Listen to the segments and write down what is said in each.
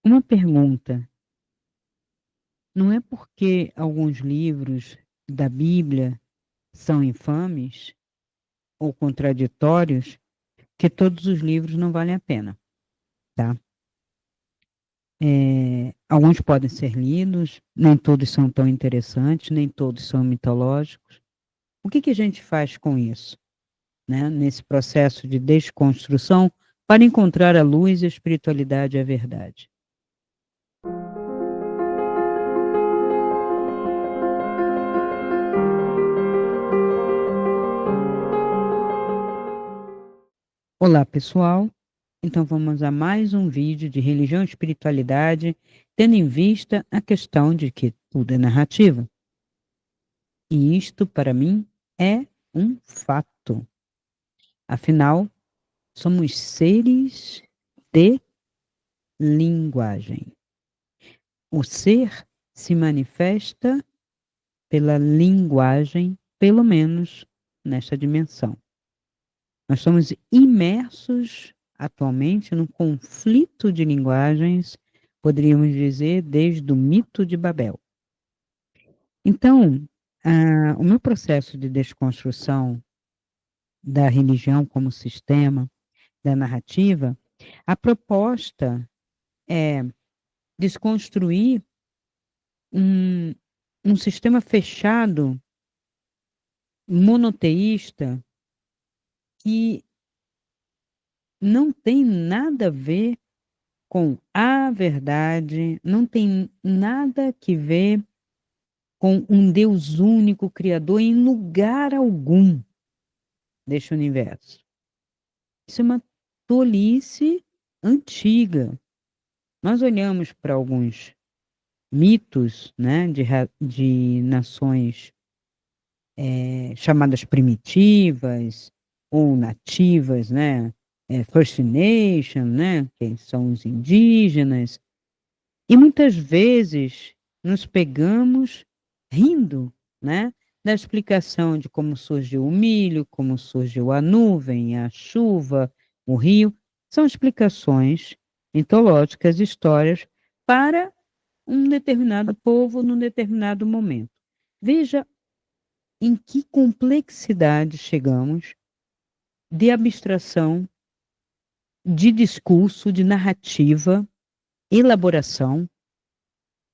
Uma pergunta: não é porque alguns livros da Bíblia são infames ou contraditórios que todos os livros não valem a pena, tá? Alguns podem ser lidos, nem todos são tão interessantes, nem todos são mitológicos. O que que a gente faz com isso, né, nesse processo de desconstrução para encontrar a luz, a espiritualidade e a verdade? Olá, pessoal. Então vamos a mais um vídeo de religião e espiritualidade, tendo em vista a questão de que tudo é narrativa. E isto, para mim, é um fato. Afinal, somos seres de linguagem. O ser se manifesta pela linguagem, pelo menos nesta dimensão. Nós estamos imersos atualmente num conflito de linguagens, poderíamos dizer, desde o mito de Babel. Então, o meu processo de desconstrução da religião como sistema, da narrativa, a proposta é desconstruir um, um sistema fechado, monoteísta, que não tem nada a ver com a verdade, não tem nada que ver com um Deus único, criador, em lugar algum deste universo. Isso é uma tolice antiga. Nós olhamos para alguns mitos, né, de nações chamadas primitivas ou nativas, né, First Nation, né, que são os indígenas, e muitas vezes nos pegamos rindo, né, da explicação de como surgiu o milho, como surgiu a nuvem, a chuva, o rio. São explicações mitológicas, histórias para um determinado povo num determinado momento. Veja em que complexidade chegamos de abstração, de discurso, de narrativa, elaboração,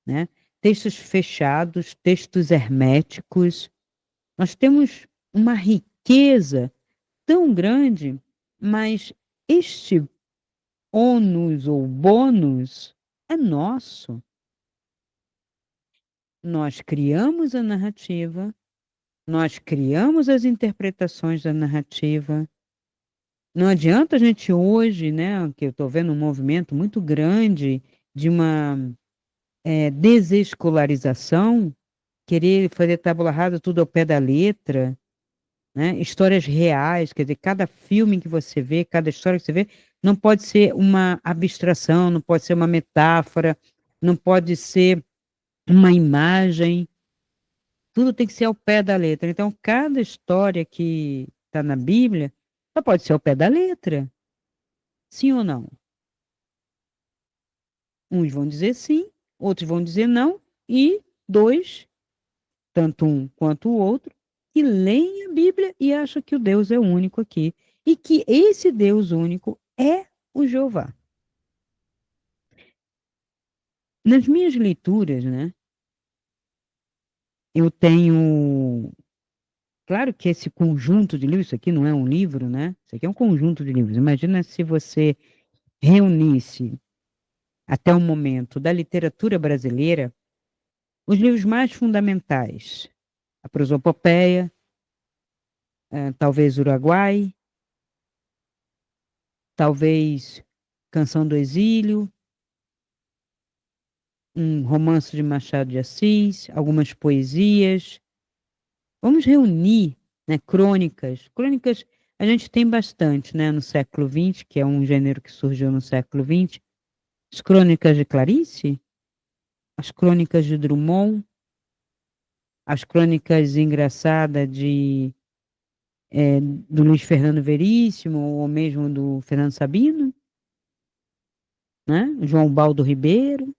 né? Textos fechados, textos herméticos. Nós temos uma riqueza tão grande, mas este ônus ou bônus é nosso. Nós criamos a narrativa, nós criamos as interpretações da narrativa. Não adianta a gente hoje, né, que eu estou vendo um movimento muito grande de uma desescolarização, querer fazer tábula rasa tudo ao pé da letra, né? Histórias reais, quer dizer, cada filme que você vê, cada história que você vê, não pode ser uma abstração, não pode ser uma metáfora, não pode ser uma imagem, tudo tem que ser ao pé da letra. Então, cada história que está na Bíblia só pode ser ao pé da letra, sim ou não? Uns vão dizer sim, outros vão dizer não, e dois, tanto um quanto o outro, que leem a Bíblia e acham que o Deus é único aqui. E que esse Deus único é o Jeová. Nas minhas leituras, né, eu tenho. Claro que esse conjunto de livros, isso aqui não é um livro, né? Isso aqui é um conjunto de livros. Imagina se você reunisse, até o momento, da literatura brasileira, os livros mais fundamentais. A Prosopopeia, talvez Uruguai, talvez Canção do Exílio, um romance de Machado de Assis, algumas poesias. Vamos reunir, né, crônicas. Crônicas a gente tem bastante, né, no século XX, que é um gênero que surgiu no século XX. As crônicas de Clarice, as crônicas de Drummond, as crônicas engraçadas do Luiz Fernando Veríssimo, ou mesmo do Fernando Sabino. né? João Baldo Ribeiro. O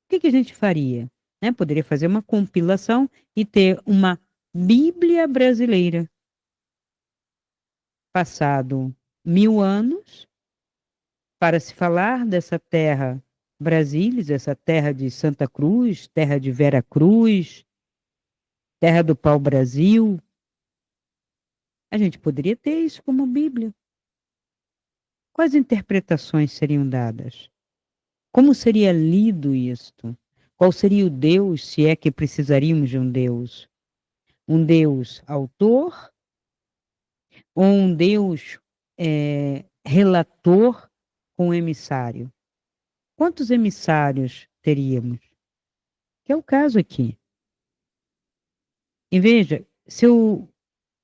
que que a gente faria? Né? Poderia fazer uma compilação e ter uma Bíblia brasileira. Passado 1000 anos, para se falar dessa terra Brasília, essa terra de Santa Cruz, terra de Vera Cruz, terra do pau-brasil, a gente poderia ter isso como Bíblia. Quais interpretações seriam dadas? Como seria lido isto? Qual seria o Deus, se é que precisaríamos de um Deus? Um Deus autor ou um Deus relator com emissário? Quantos emissários teríamos? Que é o caso aqui. E veja, se eu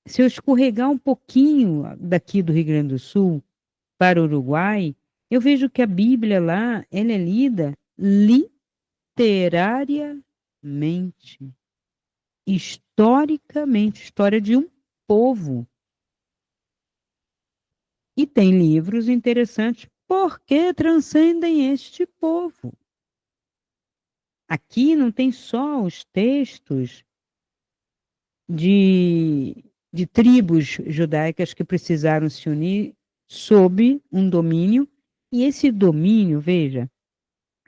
escorregar um pouquinho daqui do Rio Grande do Sul para o Uruguai, eu vejo que a Bíblia lá, ela é lida literariamente, historicamente, história de um povo. E tem livros interessantes porque transcendem este povo. Aqui não tem só os textos de tribos judaicas que precisaram se unir sob um domínio, e esse domínio, veja,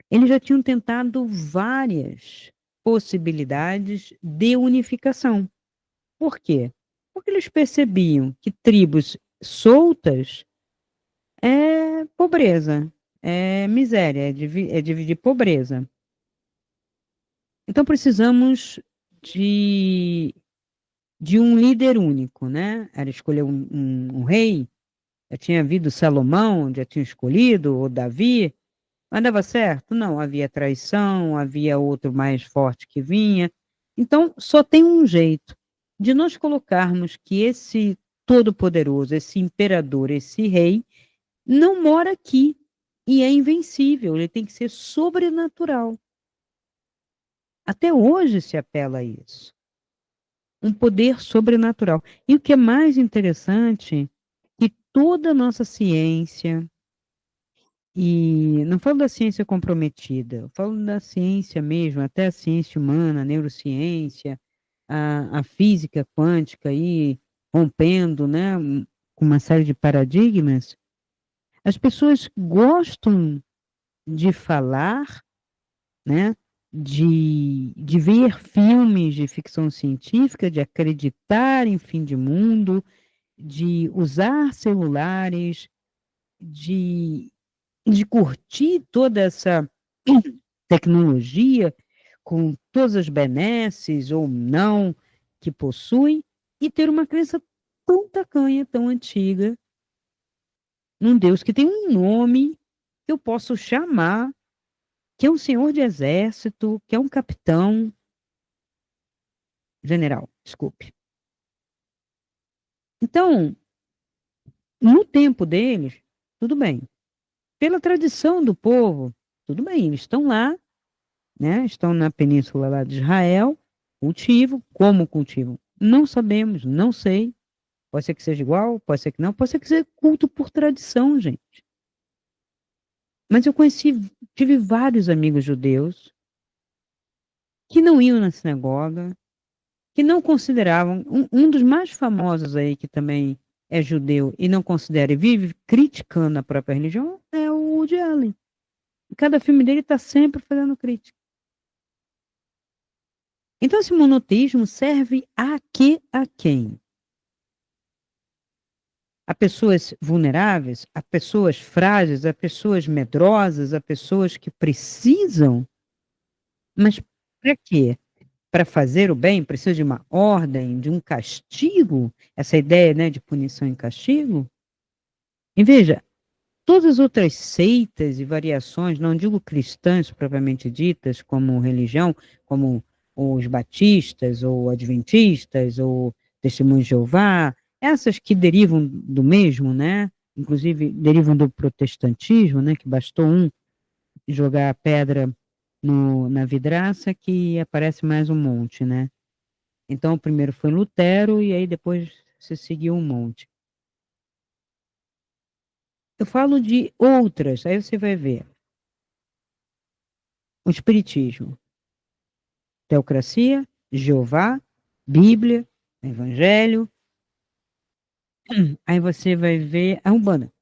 eles já tinham tentado várias possibilidades de unificação. Por quê? Porque eles percebiam que tribos soltas é pobreza, é miséria, é dividir pobreza. Então precisamos de, de um líder único, né? Era escolher um rei. Já tinha havido Salomão, já tinha escolhido, ou Davi, mas dava certo? Não, havia traição, havia outro mais forte que vinha. Então, só tem um jeito de nós colocarmos que esse todo-poderoso, esse imperador, esse rei, não mora aqui e é invencível, ele tem que ser sobrenatural. Até hoje se apela a isso. Um poder sobrenatural. E o que é mais interessante, que toda a nossa ciência, e não falo da ciência comprometida, eu falo da ciência mesmo, até a ciência humana, a neurociência, a física quântica aí rompendo, né, com uma série de paradigmas. As pessoas gostam de falar, né, de ver filmes de ficção científica, de acreditar em fim de mundo, de usar celulares, de de curtir toda essa tecnologia, com todas as benesses ou não que possui, e ter uma crença tão tacanha, tão antiga, num Deus que tem um nome que eu posso chamar, que é um senhor de exército, que é um capitão, general, desculpe. Então, no tempo deles, tudo bem. Pela tradição do povo, tudo bem, eles estão lá, né? Estão na península lá de Israel, cultivo, como cultivam? Não sabemos, não sei. Pode ser que seja igual, pode ser que não, pode ser que seja culto por tradição, gente. Mas eu conheci, tive vários amigos judeus que não iam na sinagoga, que não consideravam, um dos mais famosos aí, que também é judeu e não considera e vive criticando a própria religião, é o Woody Allen. Cada filme dele está sempre fazendo crítica. Então, esse monoteísmo serve a quê? A quem? A pessoas vulneráveis, a pessoas frágeis, a pessoas medrosas, a pessoas que precisam. Mas para quê? Para fazer o bem, precisa de uma ordem, de um castigo? Essa ideia, né, de punição e castigo? E veja, todas as outras seitas e variações, não digo cristãs propriamente ditas, como religião, como os batistas, ou adventistas, ou testemunhos de Jeová, essas que derivam do mesmo, né? Inclusive derivam do protestantismo, né? Que bastou um jogar a pedra na vidraça que aparece mais um monte, né? Então, o primeiro foi Lutero e aí depois se seguiu um monte. Eu falo de outras, aí você vai ver. O espiritismo, teocracia, Jeová, Bíblia, Evangelho. Aí você vai ver a Umbanda,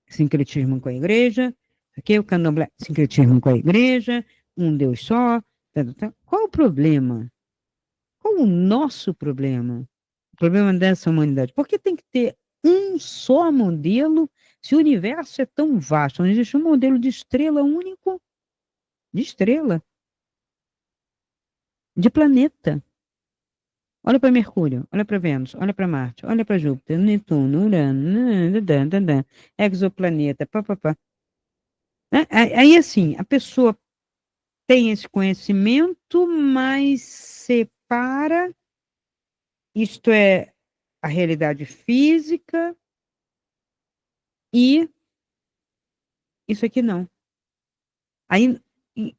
sincretismo com a igreja, aqui o candomblé, sincretismo com a igreja, um Deus só. Qual o problema? Qual o nosso problema? O problema dessa humanidade? Por que tem que ter um só modelo se o universo é tão vasto? Não existe um modelo de estrela único, de estrela, de planeta. Olha para Mercúrio, olha para Vênus, olha para Marte, olha para Júpiter, Netuno, Urano, exoplaneta, papapá. Aí, assim, a pessoa tem esse conhecimento, mas separa, isto é, a realidade física e isso aqui não. Aí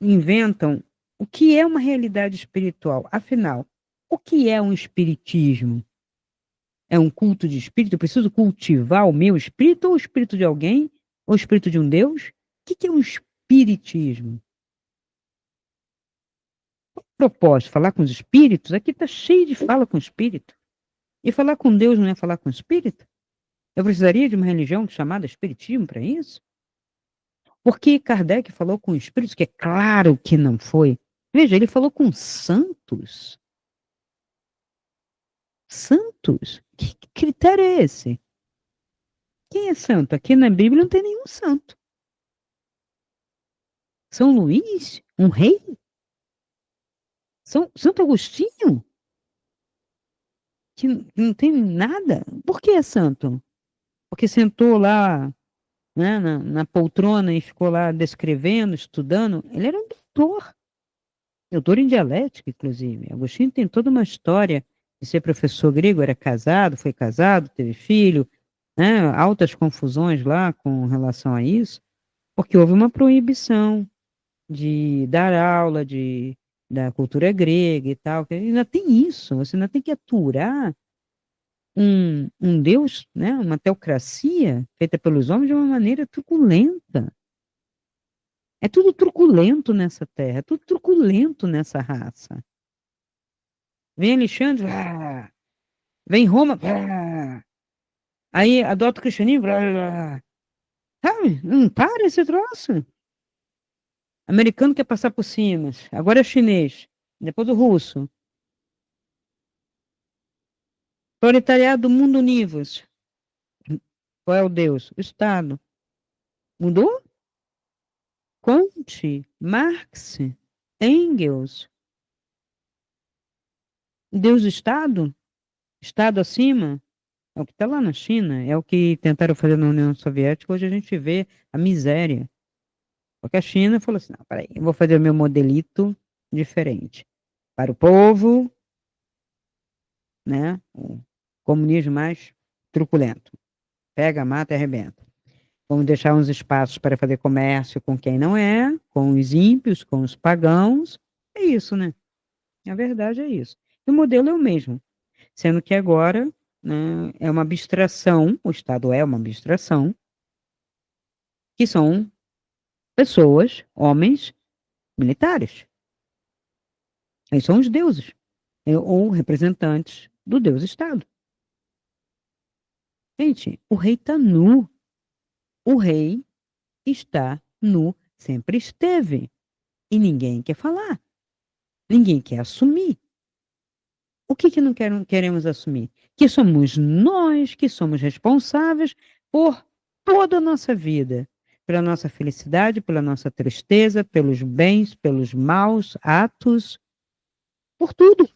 inventam o que é uma realidade espiritual. Afinal, o que é um espiritismo? É um culto de espírito? Eu preciso cultivar o meu espírito ou o espírito de alguém? Ou o espírito de um Deus? O que é um espiritismo? Propósito, falar com os espíritos? Aqui está cheio de fala com espírito. E falar com Deus não é falar com espírito? Eu precisaria de uma religião chamada espiritismo para isso? Porque Kardec falou com espíritos, que é claro que não foi. Veja, ele falou com santos. Santos? Que critério é esse? Quem é santo? Aqui na Bíblia não tem nenhum santo. São Luís? Um rei? Santo Agostinho? Que não tem nada? Por que é santo? Porque sentou lá, né, na poltrona e ficou lá descrevendo, estudando. Ele era um doutor. Doutor em dialética, inclusive. Agostinho tem toda uma história de ser professor grego, era casado, foi casado, teve filho, né? Altas confusões lá com relação a isso, porque houve uma proibição de dar aula da cultura grega e tal. Que ainda tem isso, você ainda tem que aturar um Deus, né? Uma teocracia feita pelos homens de uma maneira truculenta. É tudo truculento nessa terra, é tudo truculento nessa raça. Vem Alexandre, vem Roma, aí adota o cristianismo, sabe? Não para esse troço. Americano quer passar por cima, agora é chinês, depois o russo. Proletariado do mundo univos. Qual é o Deus? O Estado. Mudou? Comte, Marx, Engels. Deus do Estado? Estado acima? É o que está lá na China, é o que tentaram fazer na União Soviética. Hoje a gente vê a miséria. Porque a China falou assim: não, peraí, eu vou fazer o meu modelito diferente. Para o povo, né? O comunismo mais truculento. Pega, mata e arrebenta. Vamos deixar uns espaços para fazer comércio com quem não é, com os ímpios, com os pagãos. É isso, né? A verdade é isso. E o modelo é o mesmo. Sendo que agora, né, é uma abstração, o Estado é uma abstração, que são pessoas, homens, militares. Eles são os deuses, ou representantes do Deus-Estado. Gente, o rei está nu. O rei está nu, sempre esteve. E ninguém quer falar. Ninguém quer assumir. O que não queremos assumir? Que somos nós que somos responsáveis por toda a nossa vida. Pela nossa felicidade, pela nossa tristeza, pelos bens, pelos maus atos, por tudo.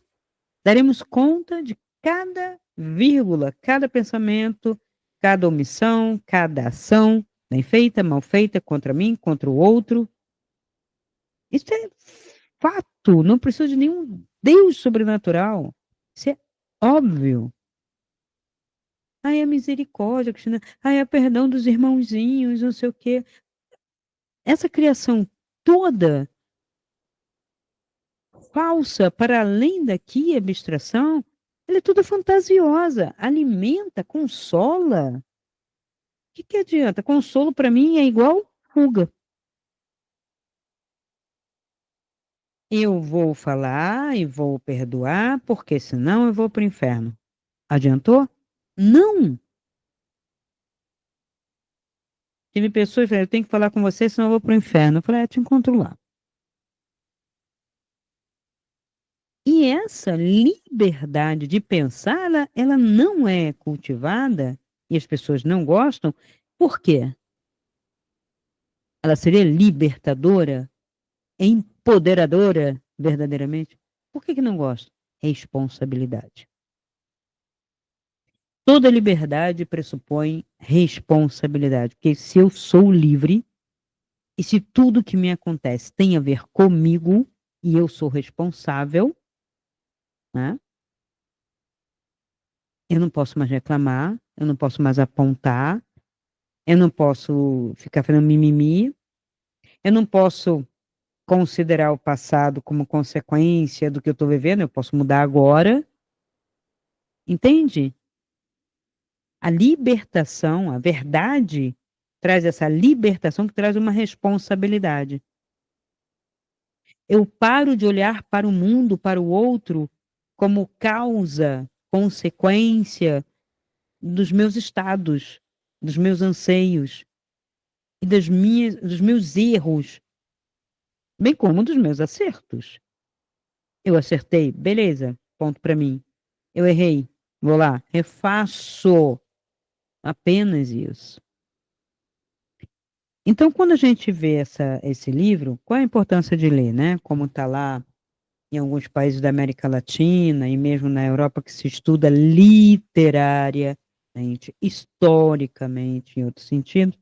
Daremos conta de cada vírgula, cada pensamento, cada omissão, cada ação, bem feita, mal feita, contra mim, contra o outro. Isso é fato, não precisa de nenhum Deus sobrenatural. Isso é óbvio. Ai, a misericórdia, Cristina. Ai, a perdão dos irmãozinhos, não sei o quê. Essa criação toda falsa, para além daqui, abstração, ela é toda fantasiosa, alimenta, consola. O que adianta? Consolo para mim é igual fuga. Eu vou falar e vou perdoar, porque senão eu vou para o inferno. Adiantou? Não! Tive pessoas que falaram, eu tenho que falar com você, senão eu vou para o inferno. Eu falei, te encontro lá. E essa liberdade de pensar, ela não é cultivada, e as pessoas não gostam, por quê? Ela seria libertadora, empoderadora, verdadeiramente? Por que que não gosta? Responsabilidade. Toda liberdade pressupõe responsabilidade, porque se eu sou livre, e se tudo que me acontece tem a ver comigo, e eu sou responsável, né? Eu não posso mais reclamar, eu não posso mais apontar, eu não posso ficar fazendo mimimi, eu não posso considerar o passado como consequência do que eu estou vivendo, eu posso mudar agora, entende? A libertação, a verdade, traz essa libertação que traz uma responsabilidade. Eu paro de olhar para o mundo, para o outro, como causa, consequência dos meus estados, dos meus anseios e dos meus erros, bem como dos meus acertos. Eu acertei, beleza, ponto para mim. Eu errei, vou lá, refaço apenas isso. Então, quando a gente vê esse livro, qual é a importância de ler, né? Como está lá em alguns países da América Latina e mesmo na Europa, que se estuda literariamente, historicamente, em outro sentido,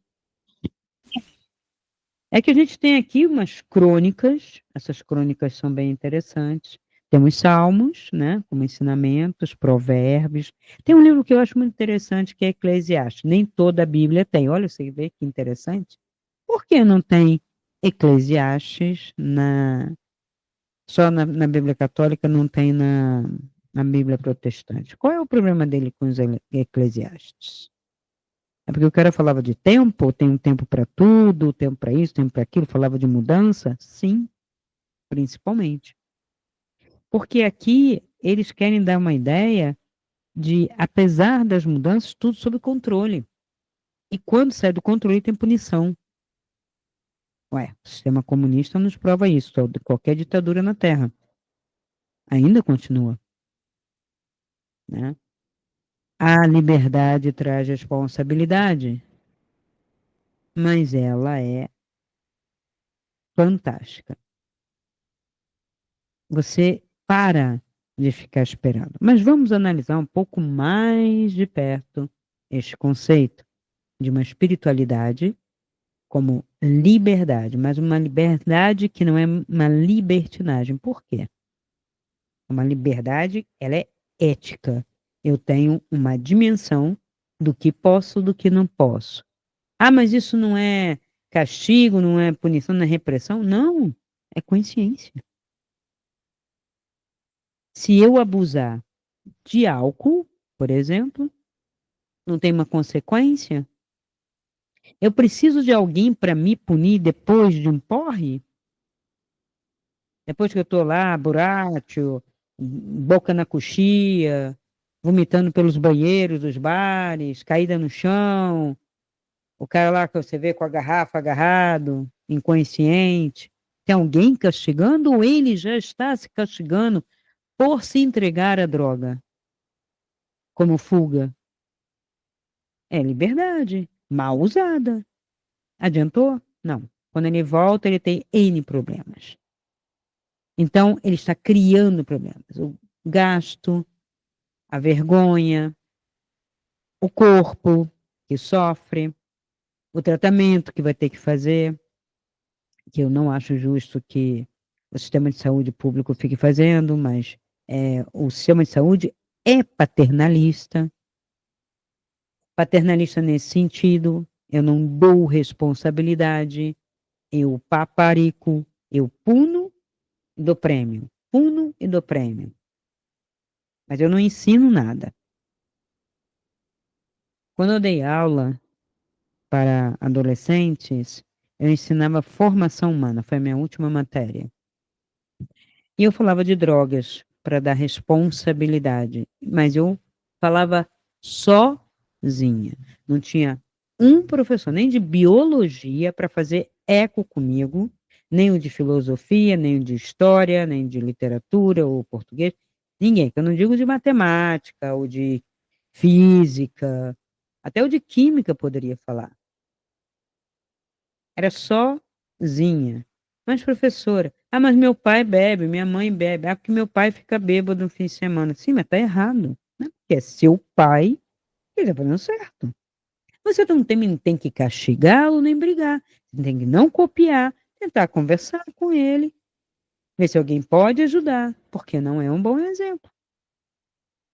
é que a gente tem aqui umas crônicas, essas crônicas são bem interessantes. Temos salmos, né, como ensinamentos, provérbios. Tem um livro que eu acho muito interessante, que é Eclesiastes. Nem toda a Bíblia tem. Olha, você vê que interessante. Por que não tem Eclesiastes só na Bíblia Católica, não tem na Bíblia Protestante? Qual é o problema dele com os Eclesiastes? É porque o cara falava de tempo, tem um tempo para tudo, tempo para isso, tempo para aquilo, falava de mudança? Sim, principalmente. Porque aqui eles querem dar uma ideia de, apesar das mudanças, tudo sob controle. E quando sai do controle, tem punição. Ué, o sistema comunista nos prova isso, qualquer ditadura na Terra. Ainda continua, né? A liberdade traz responsabilidade, mas ela é fantástica. Você para de ficar esperando. Mas vamos analisar um pouco mais de perto este conceito de uma espiritualidade como liberdade, mas uma liberdade que não é uma libertinagem. Por quê? Uma liberdade, ela é ética. Eu tenho uma dimensão do que posso, do que não posso. Ah, mas isso não é castigo, não é punição, não é repressão? Não, é consciência. Se eu abusar de álcool, por exemplo, não tem uma consequência? Eu preciso de alguém para me punir depois de um porre? Depois que eu estou lá, borracho, boca na coxia, vomitando pelos banheiros dos bares, caída no chão, o cara lá que você vê com a garrafa agarrado, inconsciente. Tem alguém castigando ou ele já está se castigando por se entregar à droga como fuga? É liberdade, mal usada. Adiantou? Não. Quando ele volta, ele tem N problemas. Então, ele está criando problemas. O gasto, a vergonha, o corpo que sofre, o tratamento que vai ter que fazer, que eu não acho justo que o sistema de saúde público fique fazendo, mas o sistema de saúde é paternalista. Paternalista nesse sentido, eu não dou responsabilidade, eu paparico, eu puno e dou prêmio. Puno e dou prêmio. Mas eu não ensino nada. Quando eu dei aula para adolescentes, eu ensinava formação humana, foi a minha última matéria. E eu falava de drogas para dar responsabilidade, mas eu falava sozinha. Não tinha um professor, nem de biologia, para fazer eco comigo, nem o de filosofia, nem o de história, nem de literatura ou português, ninguém. Que eu não digo de matemática ou de física, até o de química poderia falar. Era sozinha. Mas, professora, mas meu pai bebe, minha mãe bebe. Porque meu pai fica bêbado no fim de semana. Sim, mas tá errado, né? Porque é seu pai, ele tá fazendo certo. Você não tem que castigá-lo nem brigar. Você tem que não copiar, tentar conversar com ele, ver se alguém pode ajudar, porque não é um bom exemplo.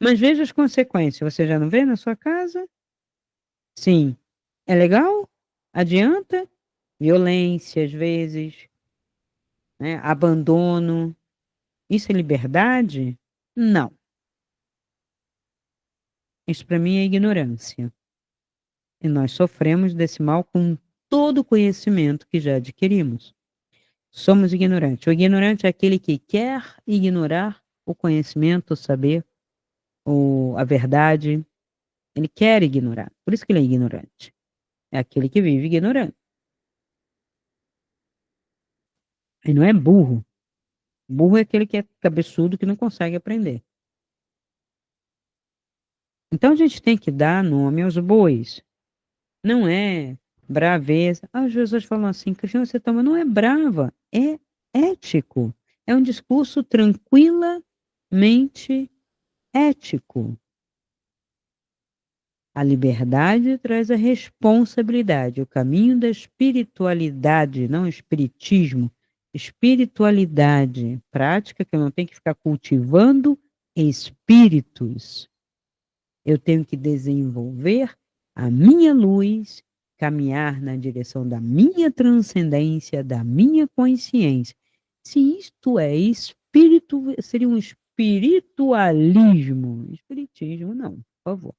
Mas veja as consequências. Você já não vê na sua casa? Sim. É legal? Adianta? Violência, às vezes, né? Abandono. Isso é liberdade? Não. Isso para mim é ignorância. E nós sofremos desse mal com todo o conhecimento que já adquirimos. Somos ignorantes. O ignorante é aquele que quer ignorar o conhecimento, o saber, a verdade. Ele quer ignorar. Por isso que ele é ignorante. É aquele que vive ignorante. E não é burro. Burro é aquele que é cabeçudo que não consegue aprender. Então a gente tem que dar nome aos bois. Não é braveza. As pessoas falam assim, Cristina, você toma. Não é brava, é ético. É um discurso tranquilamente ético. A liberdade traz a responsabilidade, o caminho da espiritualidade, não espiritismo, espiritualidade, prática que eu não tenho que ficar cultivando espíritos. Eu tenho que desenvolver a minha luz, caminhar na direção da minha transcendência, da minha consciência. Se isto é espírito, seria um espiritualismo. Espiritismo, não, por favor.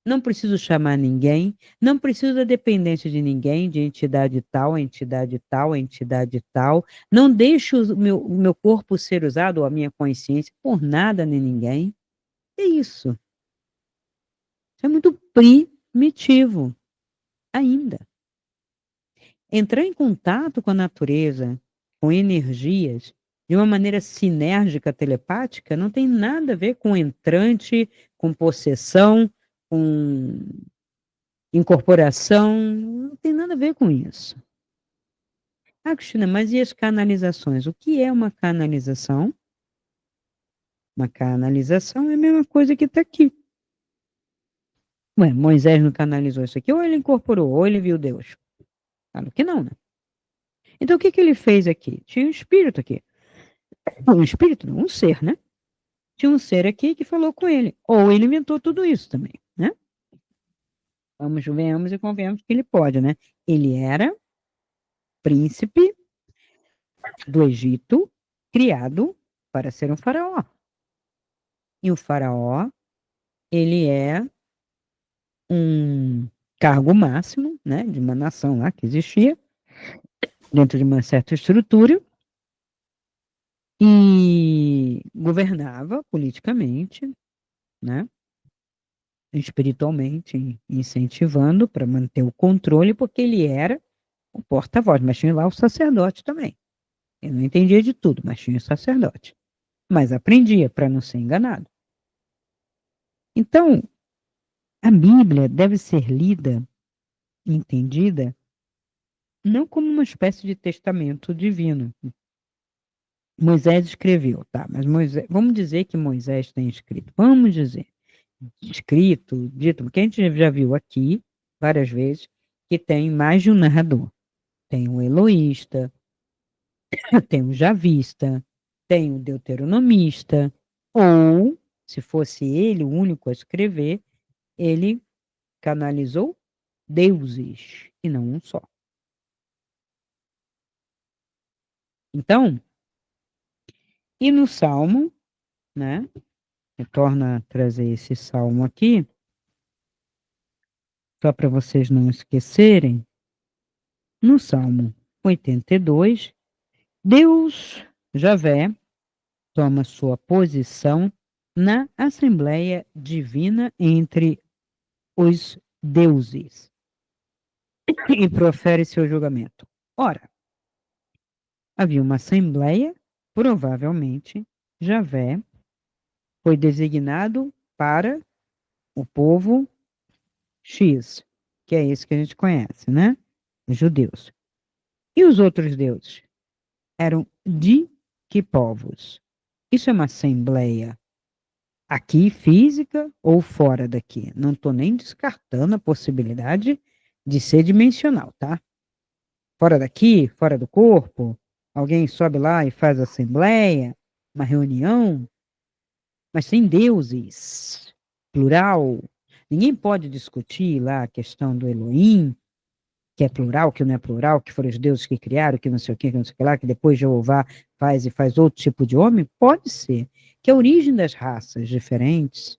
Não preciso chamar ninguém, não preciso da dependência de ninguém, de entidade tal, entidade tal, entidade tal. Não deixo o meu corpo ser usado, ou a minha consciência, por nada nem ninguém. É isso. É muito primitivo ainda. Entrar em contato com a natureza, com energias, de uma maneira sinérgica, telepática, não tem nada a ver com entrante, com possessão, com incorporação, não tem nada a ver com isso. Ah, Cristina, mas e as canalizações? O que é uma canalização? Uma canalização é a mesma coisa que está aqui. Ué, Moisés não canalizou isso aqui, ou ele incorporou, ou ele viu Deus. Claro que não, né? Então, o que que ele fez aqui? Tinha um espírito aqui. Um espírito, não, um ser, né? Tinha um ser aqui que falou com ele. Ou ele inventou tudo isso também, né? Venhamos e convenhamos que ele pode, né? Ele era príncipe do Egito, criado para ser um faraó. E o faraó, ele é um cargo máximo, né, de uma nação lá que existia, dentro de uma certa estrutura, e governava politicamente, né, espiritualmente, incentivando para manter o controle, porque ele era o porta-voz, mas tinha lá o sacerdote também. Eu não entendia de tudo, mas tinha o sacerdote. Mas aprendia para não ser enganado. Então, a Bíblia deve ser lida e entendida não como uma espécie de testamento divino. Moisés escreveu, tá? Mas Moisés, vamos dizer que Moisés tem escrito. Vamos dizer, escrito, dito, porque a gente já viu aqui várias vezes que tem mais de um narrador. Tem o Eloísta, tem o Javista, tem o Deuteronomista, ou, se fosse ele o único a escrever, ele canalizou deuses, e não um só. Então, e no Salmo, né? Retorno a trazer esse salmo aqui, só para vocês não esquecerem. No Salmo 82, Deus, Javé, toma sua posição na Assembleia Divina entre os deuses e profere seu julgamento. Ora, havia uma assembleia, provavelmente Javé foi designado para o povo X, que é esse que a gente conhece, né? Os judeus. E os outros deuses eram de que povos? Isso é uma assembleia aqui, física ou fora daqui? Não estou nem descartando a possibilidade de ser dimensional, tá? Fora daqui, fora do corpo, alguém sobe lá e faz assembleia, uma reunião, mas sem deuses, plural. Ninguém pode discutir lá a questão do Elohim, que é plural, que não é plural, que foram os deuses que criaram, que não sei o que não sei o que lá, que depois Jeová faz e faz outro tipo de homem. Pode ser que a origem das raças diferentes,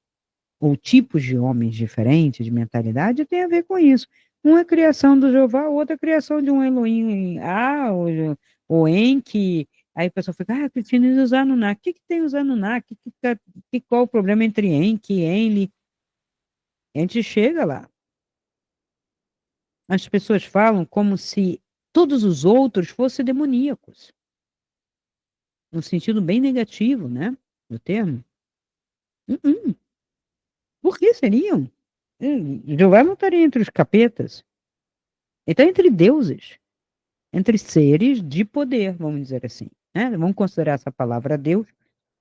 ou tipos de homens diferentes, de mentalidade, tem a ver com isso. Um é criação do Jeová, o outro é criação de um Elohim ou Enki. Aí a pessoa fica, Cristina, e os Anunnaki? O que tem os Anunnaki? Qual o problema entre Enki e Enli? A gente chega lá. As pessoas falam como se todos os outros fossem demoníacos. No sentido bem negativo, né? Do termo. Uh-uh. Por que seriam? Jeová não estaria entre os capetas. Ele está entre deuses, entre seres de poder, vamos dizer assim. Né? Vamos considerar essa palavra Deus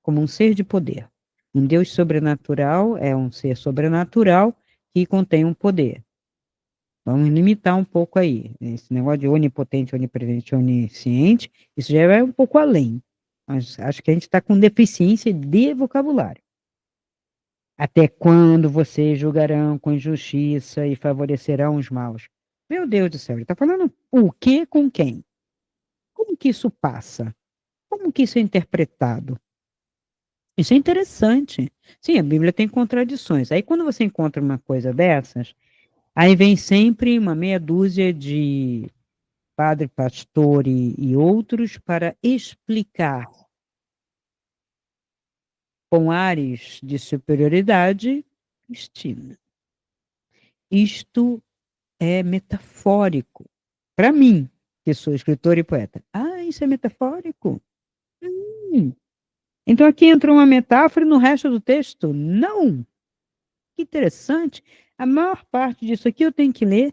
como um ser de poder. Um Deus sobrenatural é um ser sobrenatural que contém um poder. Vamos limitar um pouco aí. Esse negócio de onipotente, onipresente, onisciente, isso já vai um pouco além. Mas acho que a gente está com deficiência de vocabulário. Até quando vocês julgarão com injustiça e favorecerão os maus? Meu Deus do céu, ele está falando o quê com quem? Como que isso passa? Como que isso é interpretado? Isso é interessante. Sim, a Bíblia tem contradições. Aí quando você encontra uma coisa dessas, aí vem sempre uma meia dúzia de padre, pastor e outros para explicar com ares de superioridade, Cristina. Isto é metafórico. Para mim, que sou escritor e poeta. Isso é metafórico? Então aqui entra uma metáfora e no resto do texto, não. Que interessante. A maior parte disso aqui eu tenho que ler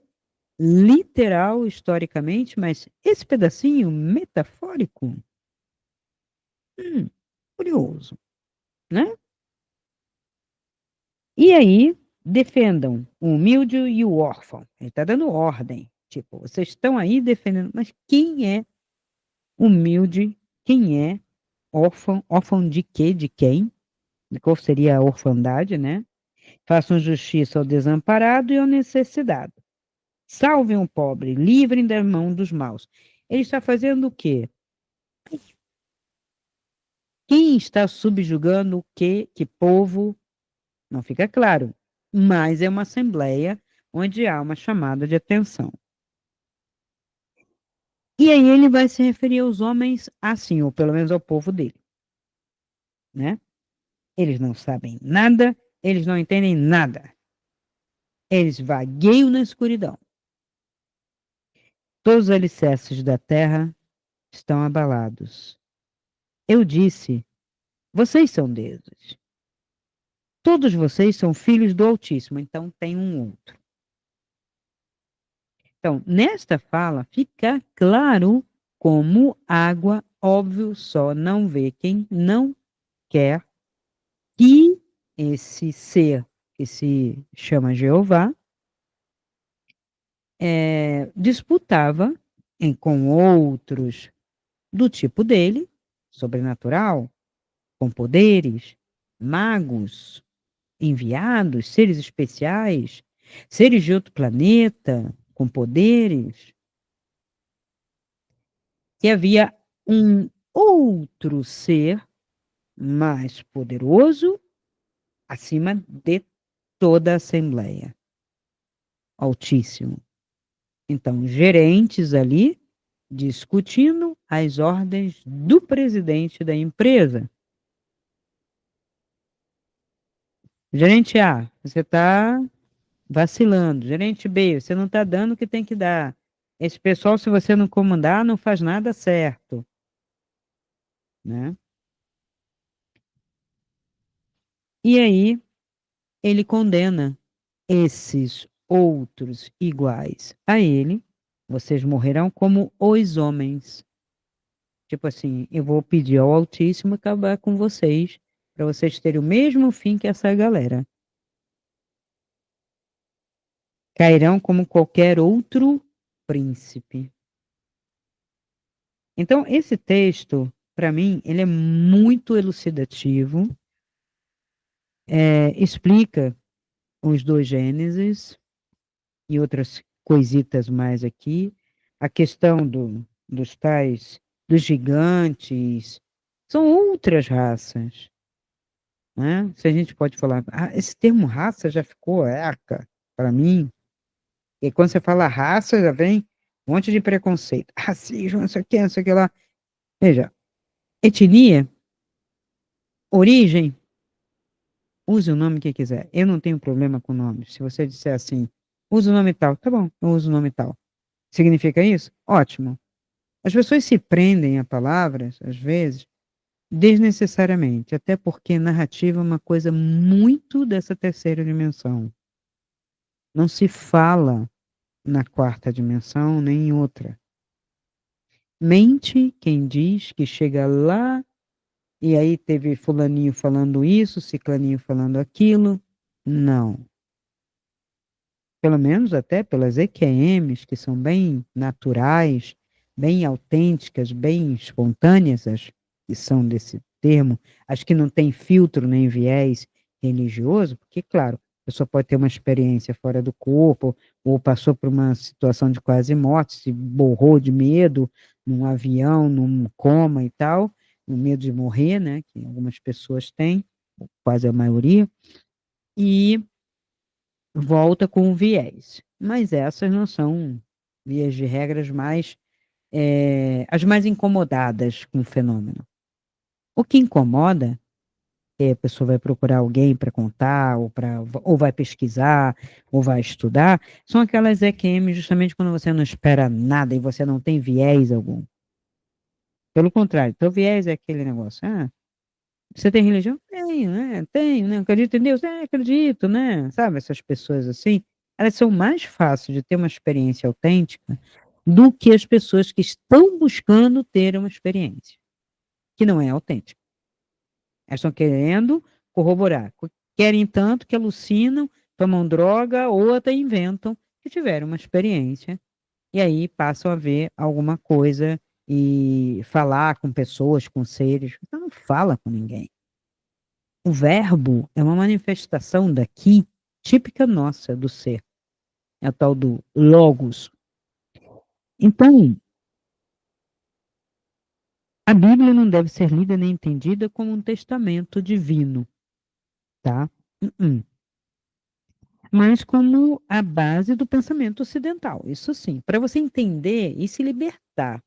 literal, historicamente, mas esse pedacinho metafórico, curioso, né? E aí, defendam o humilde e o órfão. Ele está dando ordem. Tipo, vocês estão aí defendendo, mas quem é humilde? Quem é órfão? Órfão de quê? De quem? De qual seria a orfandade, né? Façam justiça ao desamparado e ao necessitado. Salvem o pobre, livrem da mão dos maus. Ele está fazendo o quê? Quem está subjugando o quê? Que povo? Não fica claro. Mas é uma assembleia onde há uma chamada de atenção. E aí ele vai se referir aos homens assim, ou pelo menos ao povo dele, né? Eles não sabem nada, eles não entendem nada. Eles vagueiam na escuridão. Todos os alicerces da terra estão abalados. Eu disse, vocês são deuses. Todos vocês são filhos do Altíssimo, então tem um outro. Então, nesta fala fica claro como água, óbvio, só não vê quem não quer que esse ser que se chama Jeová disputava com outros do tipo dele, sobrenatural, com poderes, magos, enviados, seres especiais, seres de outro planeta, com poderes, que havia um outro ser mais poderoso acima de toda a Assembleia. Altíssimo. Então, gerentes ali discutindo as ordens do presidente da empresa. Gerente A, você está vacilando. Gerente B, você não está dando o que tem que dar. Esse pessoal, se você não comandar, não faz nada certo, né? E aí ele condena esses outros iguais a ele. Vocês morrerão como os homens. Tipo assim, eu vou pedir ao Altíssimo acabar com vocês, para vocês terem o mesmo fim que essa galera. Cairão como qualquer outro príncipe. Então, esse texto, para mim, ele é muito elucidativo, explica os dois Gênesis e outras coisitas mais aqui. A questão dos tais, dos gigantes, são outras raças, né? Se a gente pode falar, esse termo raça já ficou eca para mim, e quando você fala raça, já vem um monte de preconceito. Racismo, não sei o que, não sei o que lá. Veja, etnia, origem, use o nome que quiser. Eu não tenho problema com nomes. Se você disser assim, use o nome tal, tá bom, eu uso o nome tal. Significa isso? Ótimo. As pessoas se prendem a palavras, às vezes, desnecessariamente, até porque narrativa é uma coisa muito dessa terceira dimensão. Não se fala na quarta dimensão nem em outra. Mente quem diz que chega lá e aí teve fulaninho falando isso, ciclaninho falando aquilo. Não. Pelo menos até pelas EQMs, que são bem naturais, bem autênticas, bem espontâneas, as que são desse termo, as que não têm filtro nem viés religioso, porque, claro, a pessoa pode ter uma experiência fora do corpo, ou passou por uma situação de quase morte, se borrou de medo num avião, num coma e tal, o medo de morrer, né, que algumas pessoas têm, quase a maioria, e volta com o viés. Mas essas não são vias de regras mais, as mais incomodadas com o fenômeno. O que incomoda, é a pessoa vai procurar alguém para contar, ou vai pesquisar, ou vai estudar, são aquelas EQM justamente quando você não espera nada e você não tem viés algum. Pelo contrário, teu viés é aquele negócio, você tem religião? Tenho, né? Tenho, né? Acredito em Deus? Acredito, né? Sabe, essas pessoas assim, elas são mais fáceis de ter uma experiência autêntica do que as pessoas que estão buscando ter uma experiência, que não é autêntica. Elas estão querendo corroborar. Querem tanto que alucinam, tomam droga ou até inventam que tiveram uma experiência. E aí passam a ver alguma coisa e falar com pessoas, com seres. Então não fala com ninguém. O verbo é uma manifestação daqui, típica nossa do ser. É o tal do logos. Então, a Bíblia não deve ser lida nem entendida como um testamento divino, tá? Mas como a base do pensamento ocidental. Isso sim, para você entender e se libertar.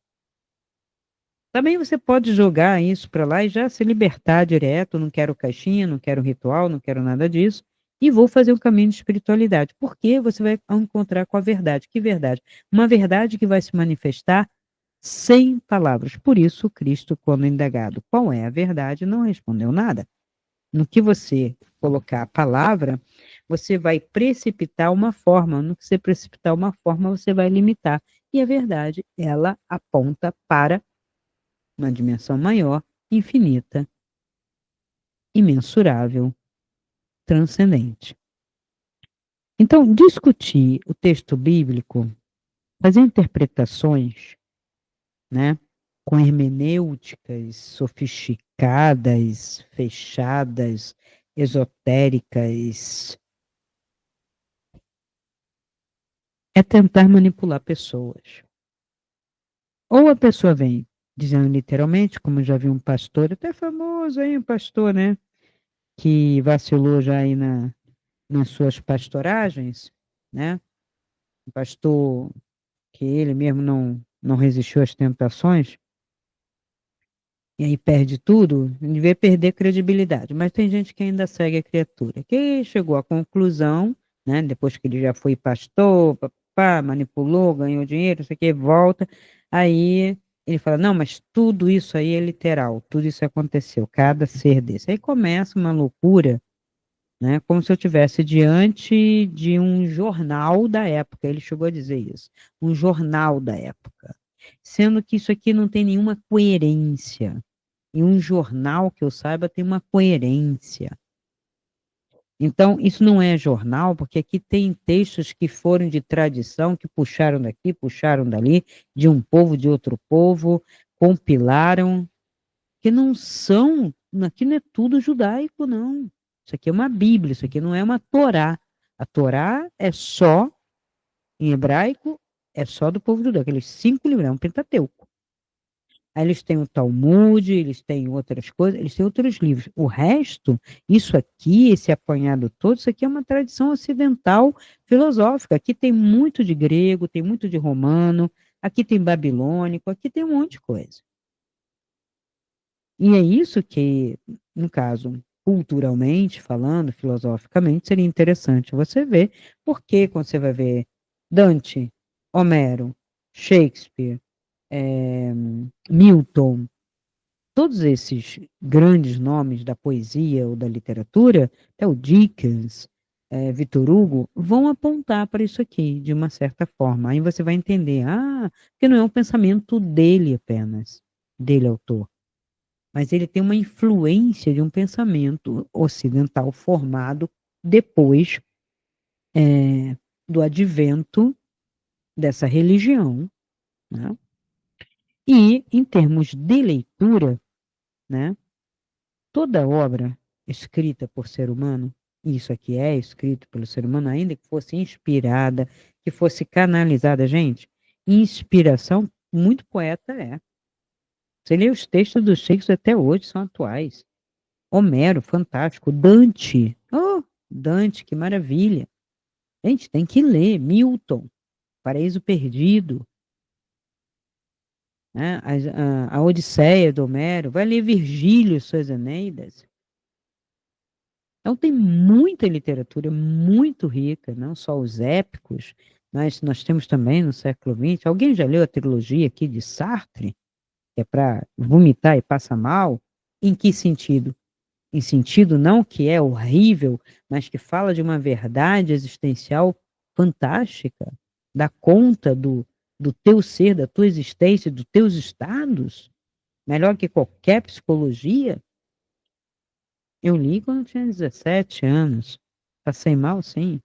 Também você pode jogar isso para lá e já se libertar direto. Não quero caixinha, não quero ritual, não quero nada disso. E vou fazer um caminho de espiritualidade. Porque você vai encontrar com a verdade. Que verdade? Uma verdade que vai se manifestar sem palavras. Por isso, Cristo, quando indagado qual é a verdade, não respondeu nada. No que você colocar a palavra, você vai precipitar uma forma. No que você precipitar uma forma, você vai limitar. E a verdade, ela aponta para uma dimensão maior, infinita, imensurável, transcendente. Então, discutir o texto bíblico, fazer interpretações, né, com hermenêuticas sofisticadas, fechadas, esotéricas, é tentar manipular pessoas. Ou a pessoa vem dizendo literalmente, como já vi um pastor, até famoso aí, um pastor, né, que vacilou já aí nas suas pastoragens, né? Um pastor que ele mesmo não resistiu às tentações, E aí perde tudo, devia perder credibilidade. Mas tem gente que ainda segue a criatura, que chegou à conclusão, né, depois que ele já foi pastor, papá, manipulou, ganhou dinheiro, não sei o que, volta. Aí ele fala, não, mas tudo isso aí é literal, tudo isso aconteceu, cada ser desse. Aí começa uma loucura, né, como se eu tivesse diante de um jornal da época. Ele chegou a dizer isso, um jornal da época. Sendo que isso aqui não tem nenhuma coerência. E um jornal, que eu saiba, tem uma coerência. Então, isso não é jornal, porque aqui tem textos que foram de tradição, que puxaram daqui, puxaram dali, de um povo, de outro povo, compilaram, que não são, aqui não é tudo judaico, não. Isso aqui é uma Bíblia, isso aqui não é uma Torá. A Torá é só, em hebraico, é só do povo judeu, aqueles 5 livros, é um Pentateuco. Aí eles têm o Talmud, eles têm outras coisas, eles têm outros livros. O resto, isso aqui, esse apanhado todo, isso aqui é uma tradição ocidental filosófica. Aqui tem muito de grego, tem muito de romano, aqui tem babilônico, aqui tem um monte de coisa. E é isso que, no caso, culturalmente falando, filosoficamente, seria interessante você ver, porque quando você vai ver Dante, Homero, Shakespeare, Milton, todos esses grandes nomes da poesia ou da literatura, até o Dickens, Victor Hugo, vão apontar para isso aqui, de uma certa forma. Aí você vai entender, porque não é um pensamento dele apenas, dele autor, mas ele tem uma influência de um pensamento ocidental formado depois do advento dessa religião, né? E, em termos de leitura, né? Toda obra escrita por ser humano, e isso aqui é escrito pelo ser humano, ainda que fosse inspirada, que fosse canalizada, gente, inspiração, muito poeta é. Você lê os textos dos Shakespeare até hoje, são atuais. Homero, fantástico. Dante, Dante, que maravilha. Gente, tem que ler. Milton, Paraíso Perdido, né? A Odisseia do Homero. Vai ler Virgílio, suas Eneidas. Então, tem muita literatura muito rica, não só os épicos, mas nós temos também no século XX. Alguém já leu a trilogia aqui de Sartre, que é para vomitar e passar mal? Em que sentido? Em sentido não que é horrível, mas que fala de uma verdade existencial fantástica, dá conta do teu ser, da tua existência, dos teus estados, melhor que qualquer psicologia. Eu li quando eu tinha 17 anos. Passei mal, sim.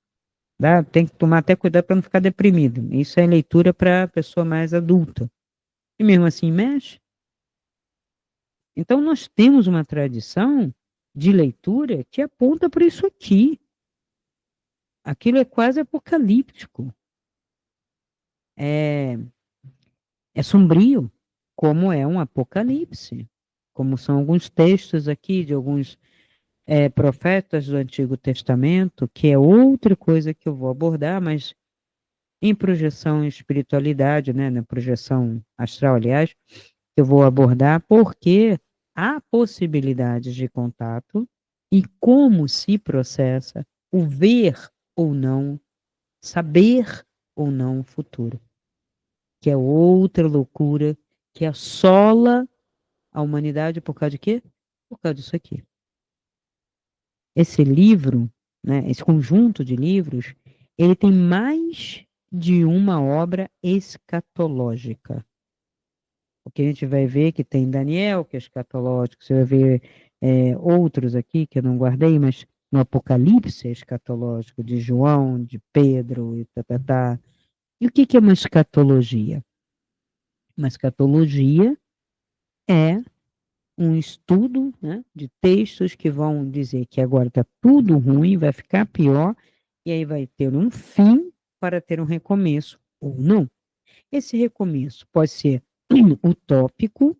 Tem que tomar até cuidado para não ficar deprimido. Isso é leitura para pessoa mais adulta. E mesmo assim mexe. Então nós temos uma tradição de leitura que aponta para isso aqui. Aquilo é quase apocalíptico. É, é sombrio, como é um apocalipse. Como são alguns textos aqui de alguns profetas do Antigo Testamento, que é outra coisa que eu vou abordar, mas em projeção e espiritualidade, né, na projeção astral, aliás, eu vou abordar porque há possibilidades de contato e como se processa o ver ou não, saber ou não o futuro, que é outra loucura que assola a humanidade por causa de quê? Por causa disso aqui. Esse livro, né, esse conjunto de livros, ele tem mais de uma obra escatológica. O que a gente vai ver que tem Daniel, que é escatológico, você vai ver outros aqui que eu não guardei, mas no Apocalipse é escatológico, de João, de Pedro e tá. E o que é uma escatologia? Uma escatologia é um estudo, né, de textos que vão dizer que agora está tudo ruim, vai ficar pior, e aí vai ter um fim para ter um recomeço, ou não. Esse recomeço pode ser utópico,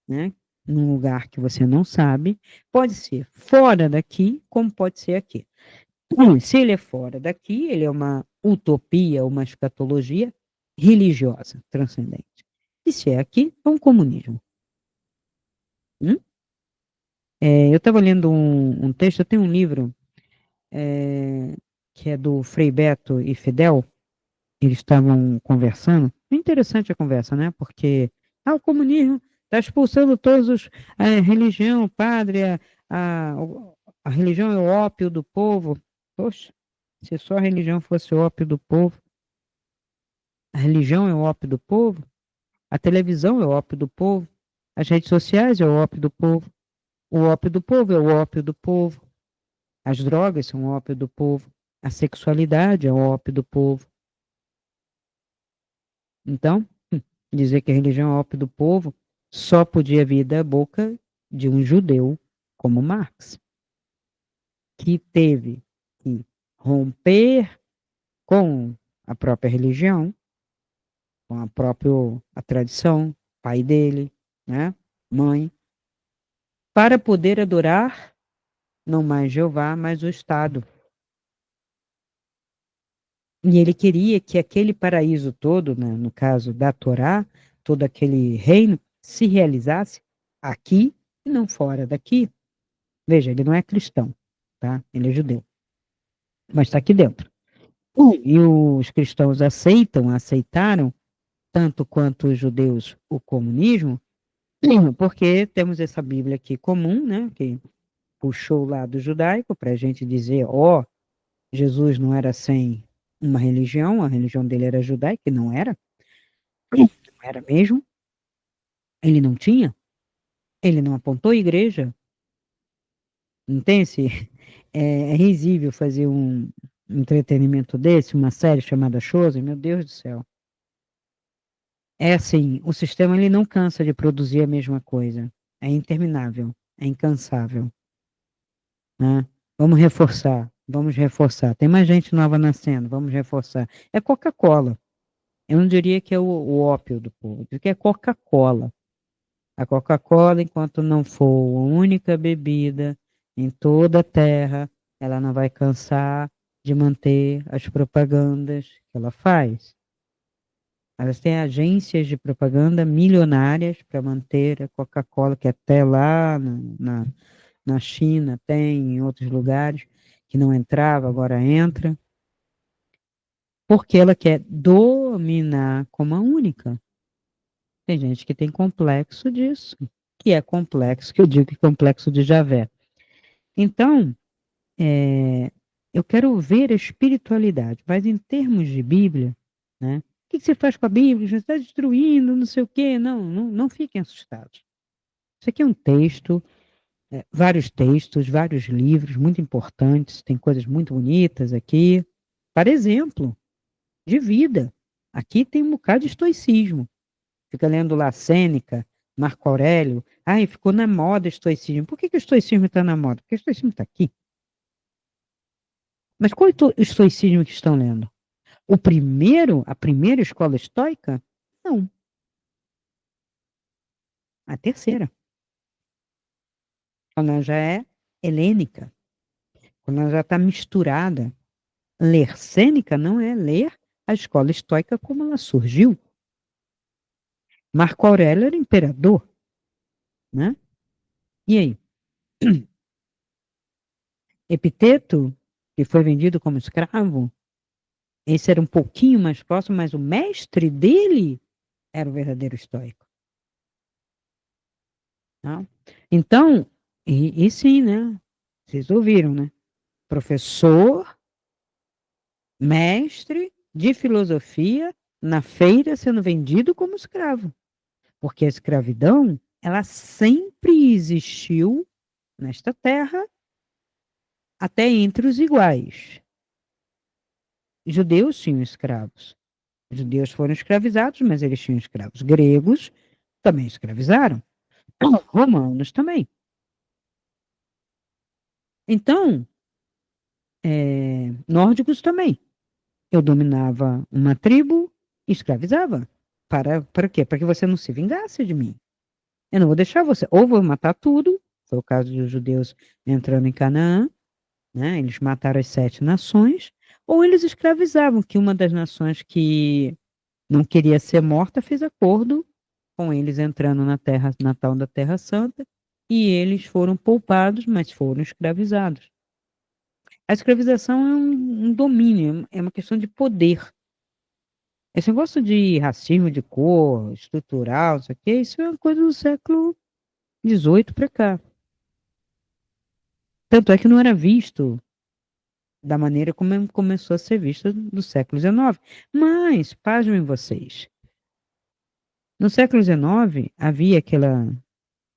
né, num lugar que você não sabe, pode ser fora daqui, como pode ser aqui. Se ele é fora daqui, ele é uma utopia, uma escatologia religiosa, transcendente. E se é aqui, é um comunismo. Hum? Eu estava lendo um texto, eu tenho um livro é, que é do Frei Beto e Fidel. Eles estavam conversando. É interessante a conversa, né? Porque o comunismo está expulsando todos os a religião, o padre, a religião é o ópio do povo. Poxa, se só a religião fosse o ópio do povo, a religião é o ópio do povo, a televisão é o ópio do povo, as redes sociais é o ópio do povo, o ópio do povo é o ópio do povo, as drogas são o ópio do povo, a sexualidade é o ópio do povo. Então, dizer que a religião é o ópio do povo só podia vir da boca de um judeu como Marx, que teve que romper com a própria religião, com a tradição, pai dele, né, mãe, para poder adorar não mais Jeová, mas o Estado. E ele queria que aquele paraíso todo, né, no caso da Torá, todo aquele reino, se realizasse aqui e não fora daqui. Veja, ele não é cristão, tá? Ele é judeu, mas está aqui dentro. E os cristãos aceitaram, tanto quanto os judeus, o comunismo, porque temos essa Bíblia aqui comum, né? Que puxou o lado judaico para a gente dizer, Jesus não era sem uma religião, a religião dele era judaica, e não era mesmo, ele não tinha, ele não apontou igreja, entende? É risível fazer um entretenimento desse, uma série chamada Chosen, meu Deus do céu. É assim, o sistema ele não cansa de produzir a mesma coisa. É interminável, é incansável, né? Vamos reforçar. Tem mais gente nova nascendo, vamos reforçar. É Coca-Cola. Eu não diria que é o ópio do povo, eu diria que é Coca-Cola. A Coca-Cola, enquanto não for a única bebida em toda a terra, ela não vai cansar de manter as propagandas que ela faz. Elas têm agências de propaganda milionárias para manter a Coca-Cola, que até lá na China tem, em outros lugares, que não entrava, agora entra, porque ela quer dominar como a única. Tem gente que tem complexo disso, que é complexo, que eu digo que é complexo de Javé. Então, eu quero ver a espiritualidade, mas em termos de Bíblia, né? O que você faz com a Bíblia? Já está destruindo, não sei o quê. Não, não, não fiquem assustados. Isso aqui é um texto, vários textos, vários livros muito importantes, tem coisas muito bonitas aqui. Para exemplo, de vida. Aqui tem um bocado de estoicismo. Fica lendo lá Sêneca, Marco Aurélio. Ai, ficou na moda estoicismo. Por que o estoicismo está na moda? Porque o estoicismo está aqui. Mas qual é o estoicismo que estão lendo? A primeira escola estoica? Não, a terceira. Quando ela já é helênica, quando ela já está misturada. Ler Sêneca não é ler a escola estoica como ela surgiu. Marco Aurélio era imperador, né? E aí? Epiteto, que foi vendido como escravo, esse era um pouquinho mais próximo, mas o mestre dele era o verdadeiro estoico. Tá? Então, e sim, né? Vocês ouviram, né? Professor, mestre de filosofia na feira sendo vendido como escravo. Porque a escravidão, ela sempre existiu nesta terra, até entre os iguais. Judeus tinham escravos. Judeus foram escravizados, mas eles tinham escravos. Gregos também escravizaram. Romanos também. Então, nórdicos também. Eu dominava uma tribo e escravizava. Para quê? Para que você não se vingasse de mim. Eu não vou deixar você. Ou vou matar tudo. Foi o caso dos judeus entrando em Canaã, né? Eles mataram as 7 nações. Ou eles escravizavam, que uma das nações que não queria ser morta fez acordo com eles entrando na terra natal da Terra Santa e eles foram poupados, mas foram escravizados. A escravização é um domínio, é uma questão de poder. Esse negócio de racismo de cor, estrutural, isso aqui, isso é uma coisa do século XVIII para cá. Tanto é que não era visto da maneira como começou a ser visto no século XIX. Mas, pasmem vocês, no século XIX havia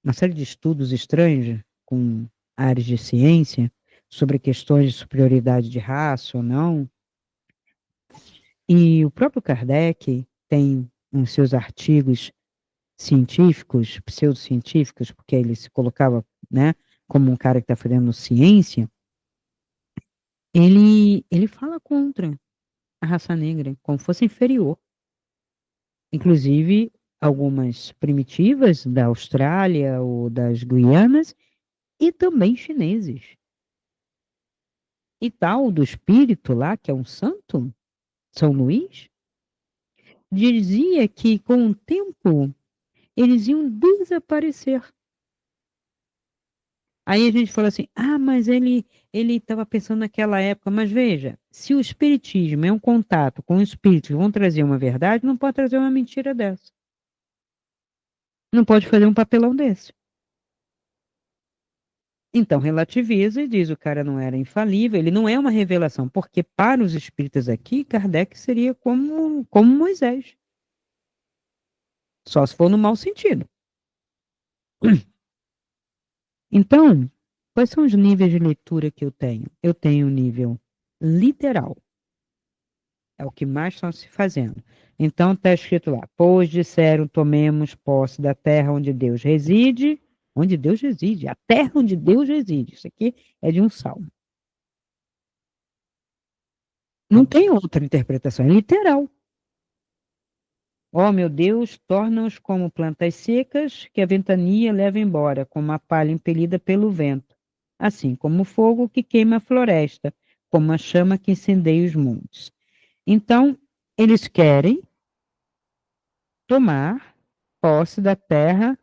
uma série de estudos estranhos com áreas de ciência sobre questões de superioridade de raça ou não. E o próprio Kardec tem nos seus artigos científicos, pseudocientíficos, porque ele se colocava, né, como um cara que está fazendo ciência, ele fala contra a raça negra, como fosse inferior. Inclusive, algumas primitivas da Austrália ou das Guianas, e também chineses. E tal do espírito lá, que é um santo, São Luís, dizia que com o tempo eles iam desaparecer. Aí a gente fala assim, mas ele estava pensando naquela época, mas veja, se o espiritismo é um contato com os espíritos que vão trazer uma verdade, não pode trazer uma mentira dessa. Não pode fazer um papelão desse. Então relativiza e diz o cara não era infalível, ele não é uma revelação, porque para os espíritas aqui, Kardec seria como Moisés. Só se for no mau sentido. Então, quais são os níveis de leitura que eu tenho? Eu tenho o nível literal. É o que mais estão se fazendo. Então está escrito lá: pois disseram, tomemos posse da terra onde Deus reside, a terra onde Deus reside. Isso aqui é de um salmo. Não tem outra interpretação, é literal. Ó, meu Deus, torna-os como plantas secas que a ventania leva embora, como a palha impelida pelo vento, assim como o fogo que queima a floresta, como a chama que incendeia os montes. Então, eles querem tomar posse da terra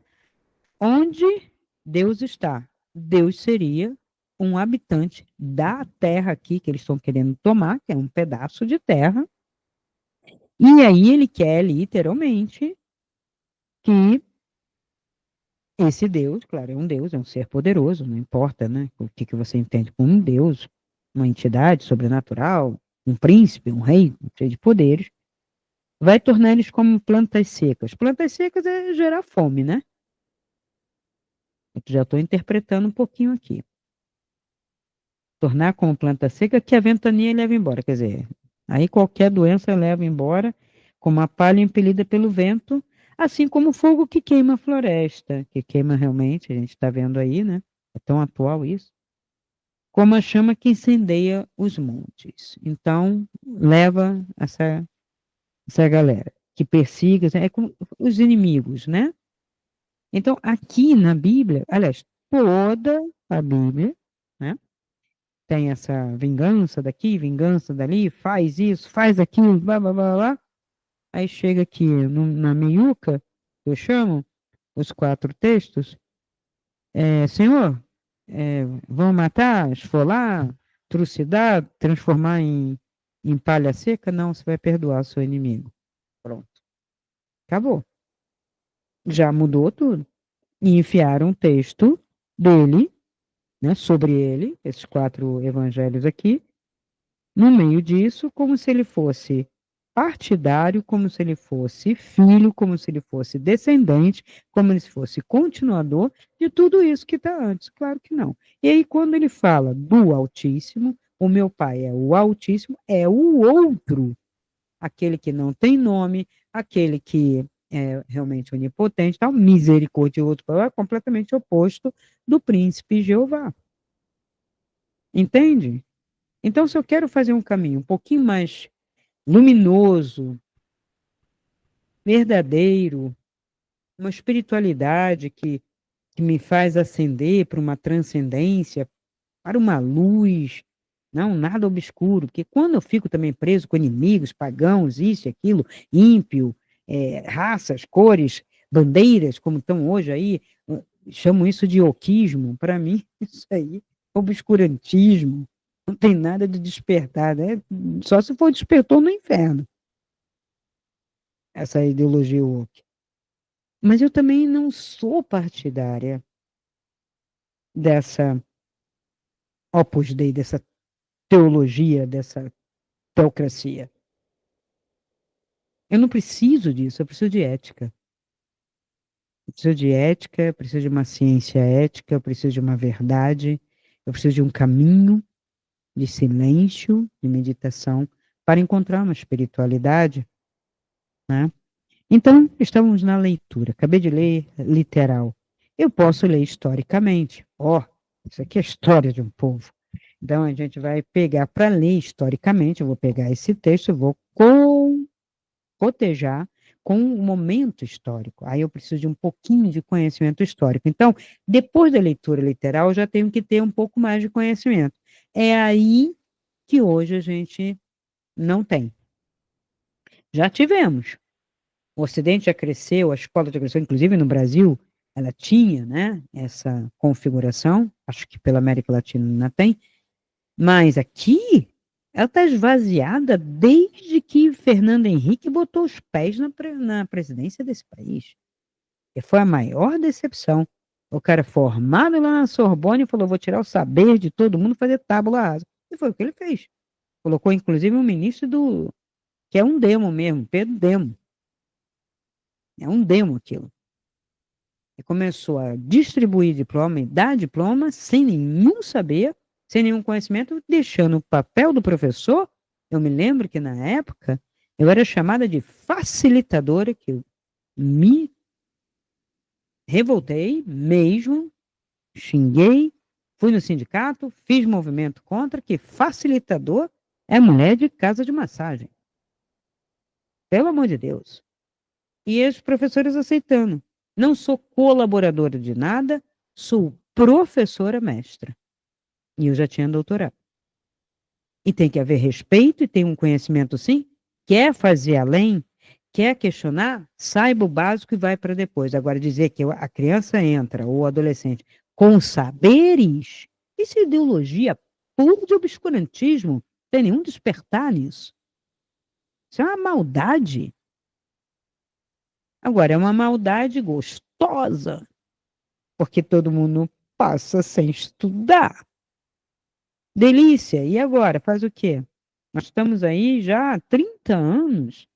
onde Deus está. Deus seria um habitante da terra aqui que eles estão querendo tomar, que é um pedaço de terra. E aí ele quer literalmente que esse Deus, claro, é um Deus, é um ser poderoso, não importa, né, o que você entende como um Deus, uma entidade sobrenatural, um príncipe, um rei, cheio de poderes, vai tornar eles como plantas secas. Plantas secas é gerar fome, né? Eu já estou interpretando um pouquinho aqui. Tornar como planta seca que a ventania leva embora. Quer dizer, aí qualquer doença leva embora, como a palha impelida pelo vento, assim como o fogo que queima a floresta, que queima realmente, a gente está vendo aí, né? É tão atual isso. Como a chama que incendeia os montes. Então, leva essa galera que persiga, é como os inimigos, né? Então, aqui na Bíblia, aliás, toda a Bíblia, né? Tem essa vingança daqui, vingança dali, faz isso, faz aquilo, blá, blá, blá, blá. Aí chega aqui na meiuca, eu chamo, os 4 textos, Senhor, vão matar, esfolar, trucidar, transformar em palha seca? Não, você vai perdoar o seu inimigo. Pronto. Acabou. Já mudou tudo. E enfiaram um texto dele, né, sobre ele, esses 4 evangelhos aqui, no meio disso, como se ele fosse partidário, como se ele fosse filho, como se ele fosse descendente, como se fosse continuador de tudo isso que está antes. Claro que não. E aí, quando ele fala do Altíssimo, o meu pai é o Altíssimo, é o outro, aquele que não tem nome, aquele que é realmente onipotente, tal, misericordioso, é completamente oposto do príncipe Jeová. Entende? Então, se eu quero fazer um caminho um pouquinho mais luminoso, verdadeiro, uma espiritualidade que me faz ascender para uma transcendência, para uma luz, não nada obscuro, porque quando eu fico também preso com inimigos, pagãos, isso e aquilo, ímpio, raças, cores, bandeiras, como estão hoje aí, chamam isso de oquismo, para mim, isso aí, obscurantismo, não tem nada de despertar, né? Só se for despertou no inferno, essa ideologia woke. Mas eu também não sou partidária dessa Opus Dei, dessa teologia, dessa teocracia. Eu não preciso disso, eu preciso de ética. Eu preciso de ética, eu preciso de uma ciência ética, eu preciso de uma verdade, eu preciso de um caminho de silêncio, de meditação, para encontrar uma espiritualidade, né? Então, estamos na leitura. Acabei de ler literal. Eu posso ler historicamente. Ó, isso aqui é a história de um povo. Então, a gente vai pegar para ler historicamente. Eu vou pegar esse texto, eu vou cotejar com o momento histórico. Aí eu preciso de um pouquinho de conhecimento histórico. Então, depois da leitura literal, eu já tenho que ter um pouco mais de conhecimento. É aí que hoje a gente não tem. Já tivemos. O Ocidente já cresceu, a escola já cresceu, inclusive no Brasil, ela tinha, né, essa configuração, acho que pela América Latina ainda tem, mas aqui ela está esvaziada desde que Fernando Henrique botou os pés na presidência desse país. E foi a maior decepção. O cara formado lá na Sorbonne falou: vou tirar o saber de todo mundo, fazer tábula rasa. E foi o que ele fez. Colocou, inclusive, um ministro que é um demo mesmo, Pedro Demo. É um demo aquilo. E começou a distribuir diploma e dar diploma sem nenhum saber, sem nenhum conhecimento, deixando o papel do professor. Eu me lembro que na época eu era chamada de facilitadora, que eu me revoltei mesmo, xinguei, fui no sindicato, fiz movimento contra, que facilitador é mulher de casa de massagem. Pelo amor de Deus. E os professores aceitando. Não sou colaboradora de nada, sou professora mestra. E eu já tinha doutorado. E tem que haver respeito e tem um conhecimento sim. Quer fazer além, quer questionar, saiba o básico e vai para depois. Agora, dizer que a criança entra, ou o adolescente, com saberes, isso é ideologia pura de obscurantismo. Não tem nenhum despertar nisso. Isso é uma maldade. Agora, é uma maldade gostosa, porque todo mundo passa sem estudar. Delícia. E agora? Faz o quê? Nós estamos aí já há 30 anos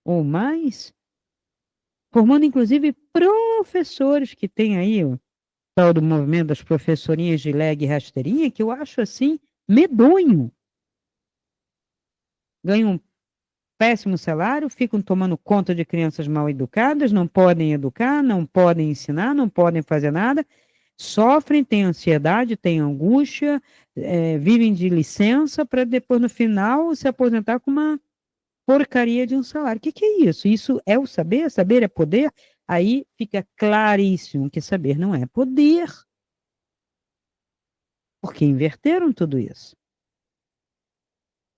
ou mais, formando inclusive professores que tem aí o tal do movimento das professorinhas de leg e rasteirinha, que eu acho assim medonho. Ganham um péssimo salário, ficam tomando conta de crianças mal educadas, não podem educar, não podem ensinar, não podem fazer nada, sofrem, têm ansiedade, têm angústia, vivem de licença para depois, no final, se aposentar com uma porcaria de um salário. O que, que é isso? Isso é o saber? Saber é poder? Aí fica claríssimo que saber não é poder, porque inverteram tudo isso.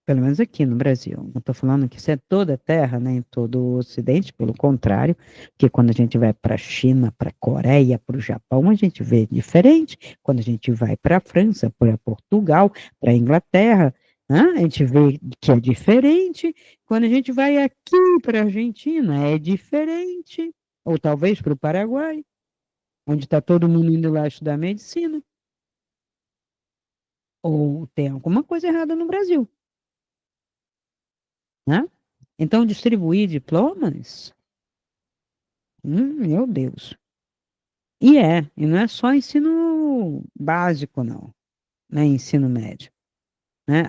Pelo menos aqui no Brasil. Não estou falando que isso é toda a terra, nem todo o Ocidente, pelo contrário, porque quando a gente vai para a China, para a Coreia, para o Japão, a gente vê diferente. Quando a gente vai para a França, para Portugal, para a Inglaterra, né, a gente vê que é diferente. Quando a gente vai aqui para a Argentina, é diferente. Ou talvez para o Paraguai, onde está todo mundo indo lá estudar medicina. Ou tem alguma coisa errada no Brasil. Né? Então, distribuir diplomas, meu Deus. E não é só ensino básico, não, né? Ensino médio, né?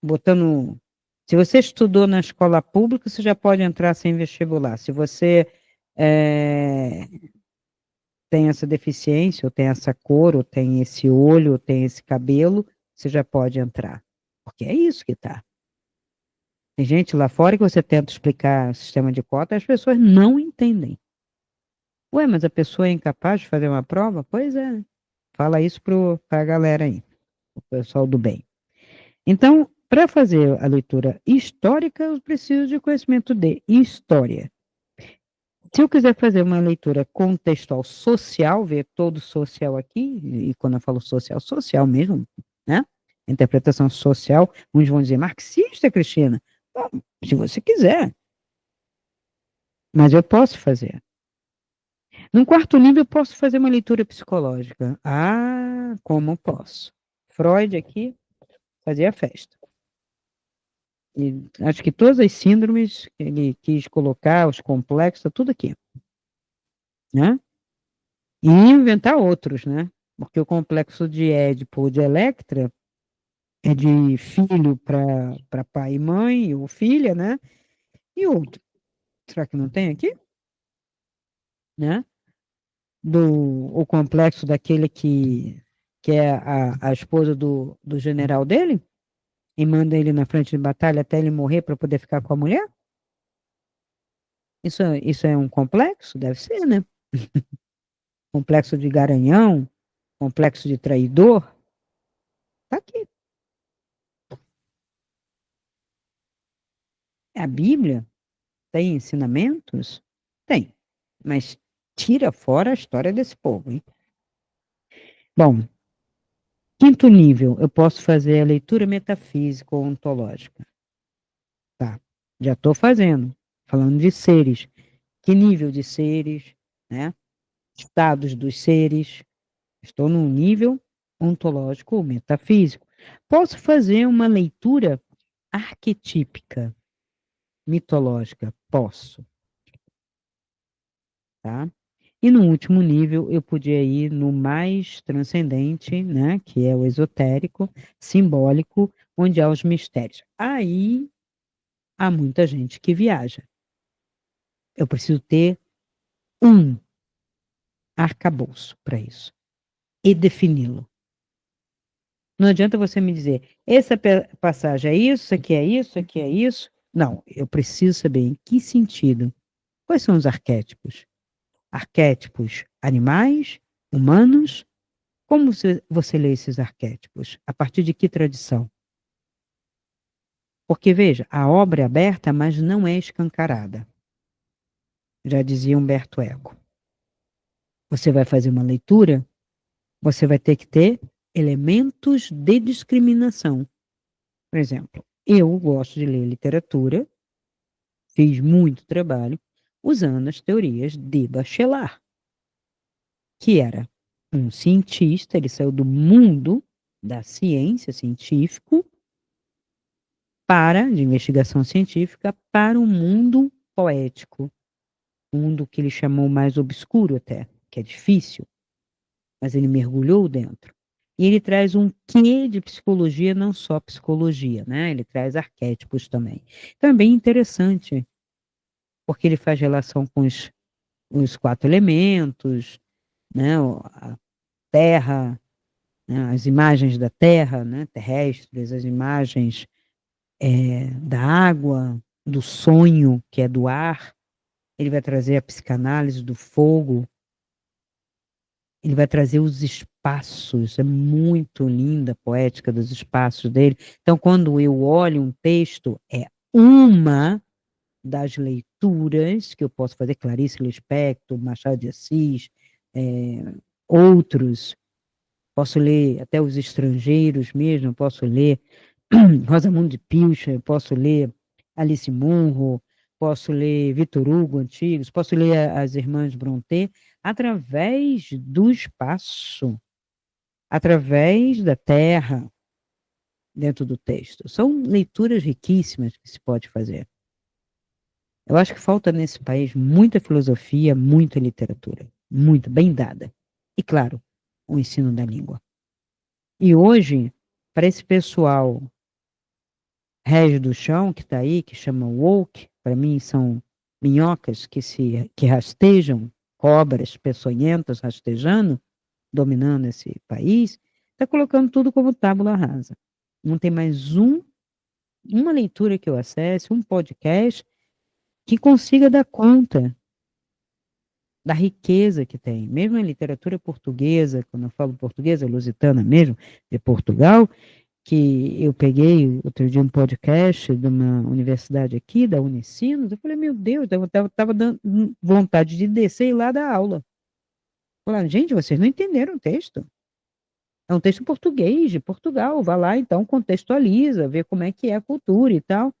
Botando, se você estudou na escola pública, você já pode entrar sem vestibular. Se você é, tem essa deficiência, ou tem essa cor, ou tem esse olho, ou tem esse cabelo, você já pode entrar. Porque é isso que tá. Tem gente lá fora que você tenta explicar o sistema de cota, as pessoas não entendem. Ué, mas a pessoa é incapaz de fazer uma prova? Pois é, né? Fala isso para a galera aí, o pessoal do bem. Então, para fazer a leitura histórica, eu preciso de conhecimento de história. Se eu quiser fazer uma leitura contextual social, ver todo o social aqui, e quando eu falo social, social mesmo, né? Interpretação social, uns vão dizer marxista, Cristina. Bom, se você quiser, mas eu posso fazer. Num quarto nível, eu posso fazer uma leitura psicológica. Ah, como posso? Freud aqui fazia festa. E acho que todas as síndromes que ele quis colocar, os complexos, tá tudo aqui, né? E inventar outros, né? Porque o complexo de Édipo ou de Electra é de filho para pai e mãe, ou filha, né? E outro. Será que não tem aqui? Né? O complexo daquele que é a esposa do general dele e manda ele na frente de batalha até ele morrer para poder ficar com a mulher? Isso é um complexo? Deve ser, né? Complexo de garanhão, complexo de traidor. Tá aqui. É a Bíblia. Tem ensinamentos? Tem. Mas tira fora a história desse povo, hein? Bom, quinto nível, eu posso fazer a leitura metafísica ou ontológica. Tá. Já estou fazendo. Falando de seres. Que nível de seres, né? Estados dos seres. Estou num nível ontológico ou metafísico. Posso fazer uma leitura arquetípica, mitológica? Posso, tá? E no último nível, eu podia ir no mais transcendente, né, que é o esotérico, simbólico, onde há os mistérios. Aí há muita gente que viaja. Eu preciso ter um arcabouço para isso e defini-lo. Não adianta você me dizer, essa passagem é isso aqui é isso, aqui é isso. Não, eu preciso saber em que sentido. Quais são os arquétipos? Arquétipos animais, humanos. Como você lê esses arquétipos? A partir de que tradição? Porque, veja, a obra é aberta, mas não é escancarada. Já dizia Humberto Eco. Você vai fazer uma leitura, você vai ter que ter elementos de discriminação. Por exemplo, eu gosto de ler literatura, fiz muito trabalho usando as teorias de Bachelard, que era um cientista, ele saiu do mundo da ciência científico de investigação científica, para um mundo poético, um mundo que ele chamou mais obscuro até, que é difícil, mas ele mergulhou dentro. E ele traz um quê de psicologia, não só psicologia, né? Ele traz arquétipos também. Então é bem interessante, porque ele faz relação com os quatro elementos, né? A terra, né? As imagens da terra, né? Terrestres, as imagens da água, do sonho, que é do ar. Ele vai trazer a psicanálise do fogo, ele vai trazer os espaços, é muito linda a poética dos espaços dele. Então, quando eu olho um texto, é uma das leituras que eu posso fazer, Clarice Lispector, Machado de Assis, é, outros, posso ler até os estrangeiros mesmo, posso ler Rosamunde Pilcher, posso ler Alice Munro, posso ler Victor Hugo, antigos, posso ler as Irmãs Brontë, através do espaço, através da terra, dentro do texto. São leituras riquíssimas que se pode fazer. Eu acho que falta nesse país muita filosofia, muita literatura, muito bem dada. E, claro, o ensino da língua. E hoje, para esse pessoal Régio do Chão, que está aí, que chama woke, para mim são minhocas que rastejam, cobras peçonhentas rastejando, dominando esse país, está colocando tudo como tábula rasa. Não tem mais uma leitura que eu acesse, um podcast, que consiga dar conta da riqueza que tem. Mesmo a literatura portuguesa, quando eu falo portuguesa, lusitana mesmo, de Portugal, que eu peguei outro dia um podcast de uma universidade aqui, da Unicinos, eu falei, meu Deus, eu tava dando vontade de descer e ir lá dar aula. Falei, gente, vocês não entenderam o texto. É um texto português, de Portugal. Vá lá, então, contextualiza, vê como é que é a cultura e tal.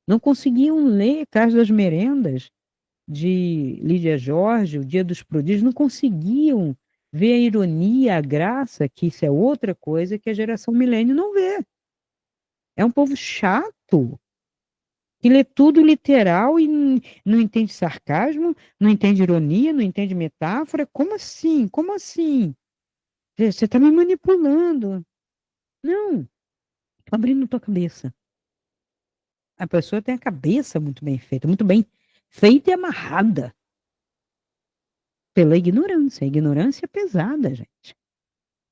Não conseguiam ler Casa das Merendas, de Lídia Jorge, O Dia dos Prodígios, não conseguiam ver a ironia, a graça, que isso é outra coisa que a geração milênio não vê. É um povo chato, que lê tudo literal e não entende sarcasmo, não entende ironia, não entende metáfora. Como assim? Como assim? Você está me manipulando. Não, tô abrindo tua cabeça. A pessoa tem a cabeça muito bem feita, muito bem feita e amarrada pela ignorância. A ignorância é pesada, gente.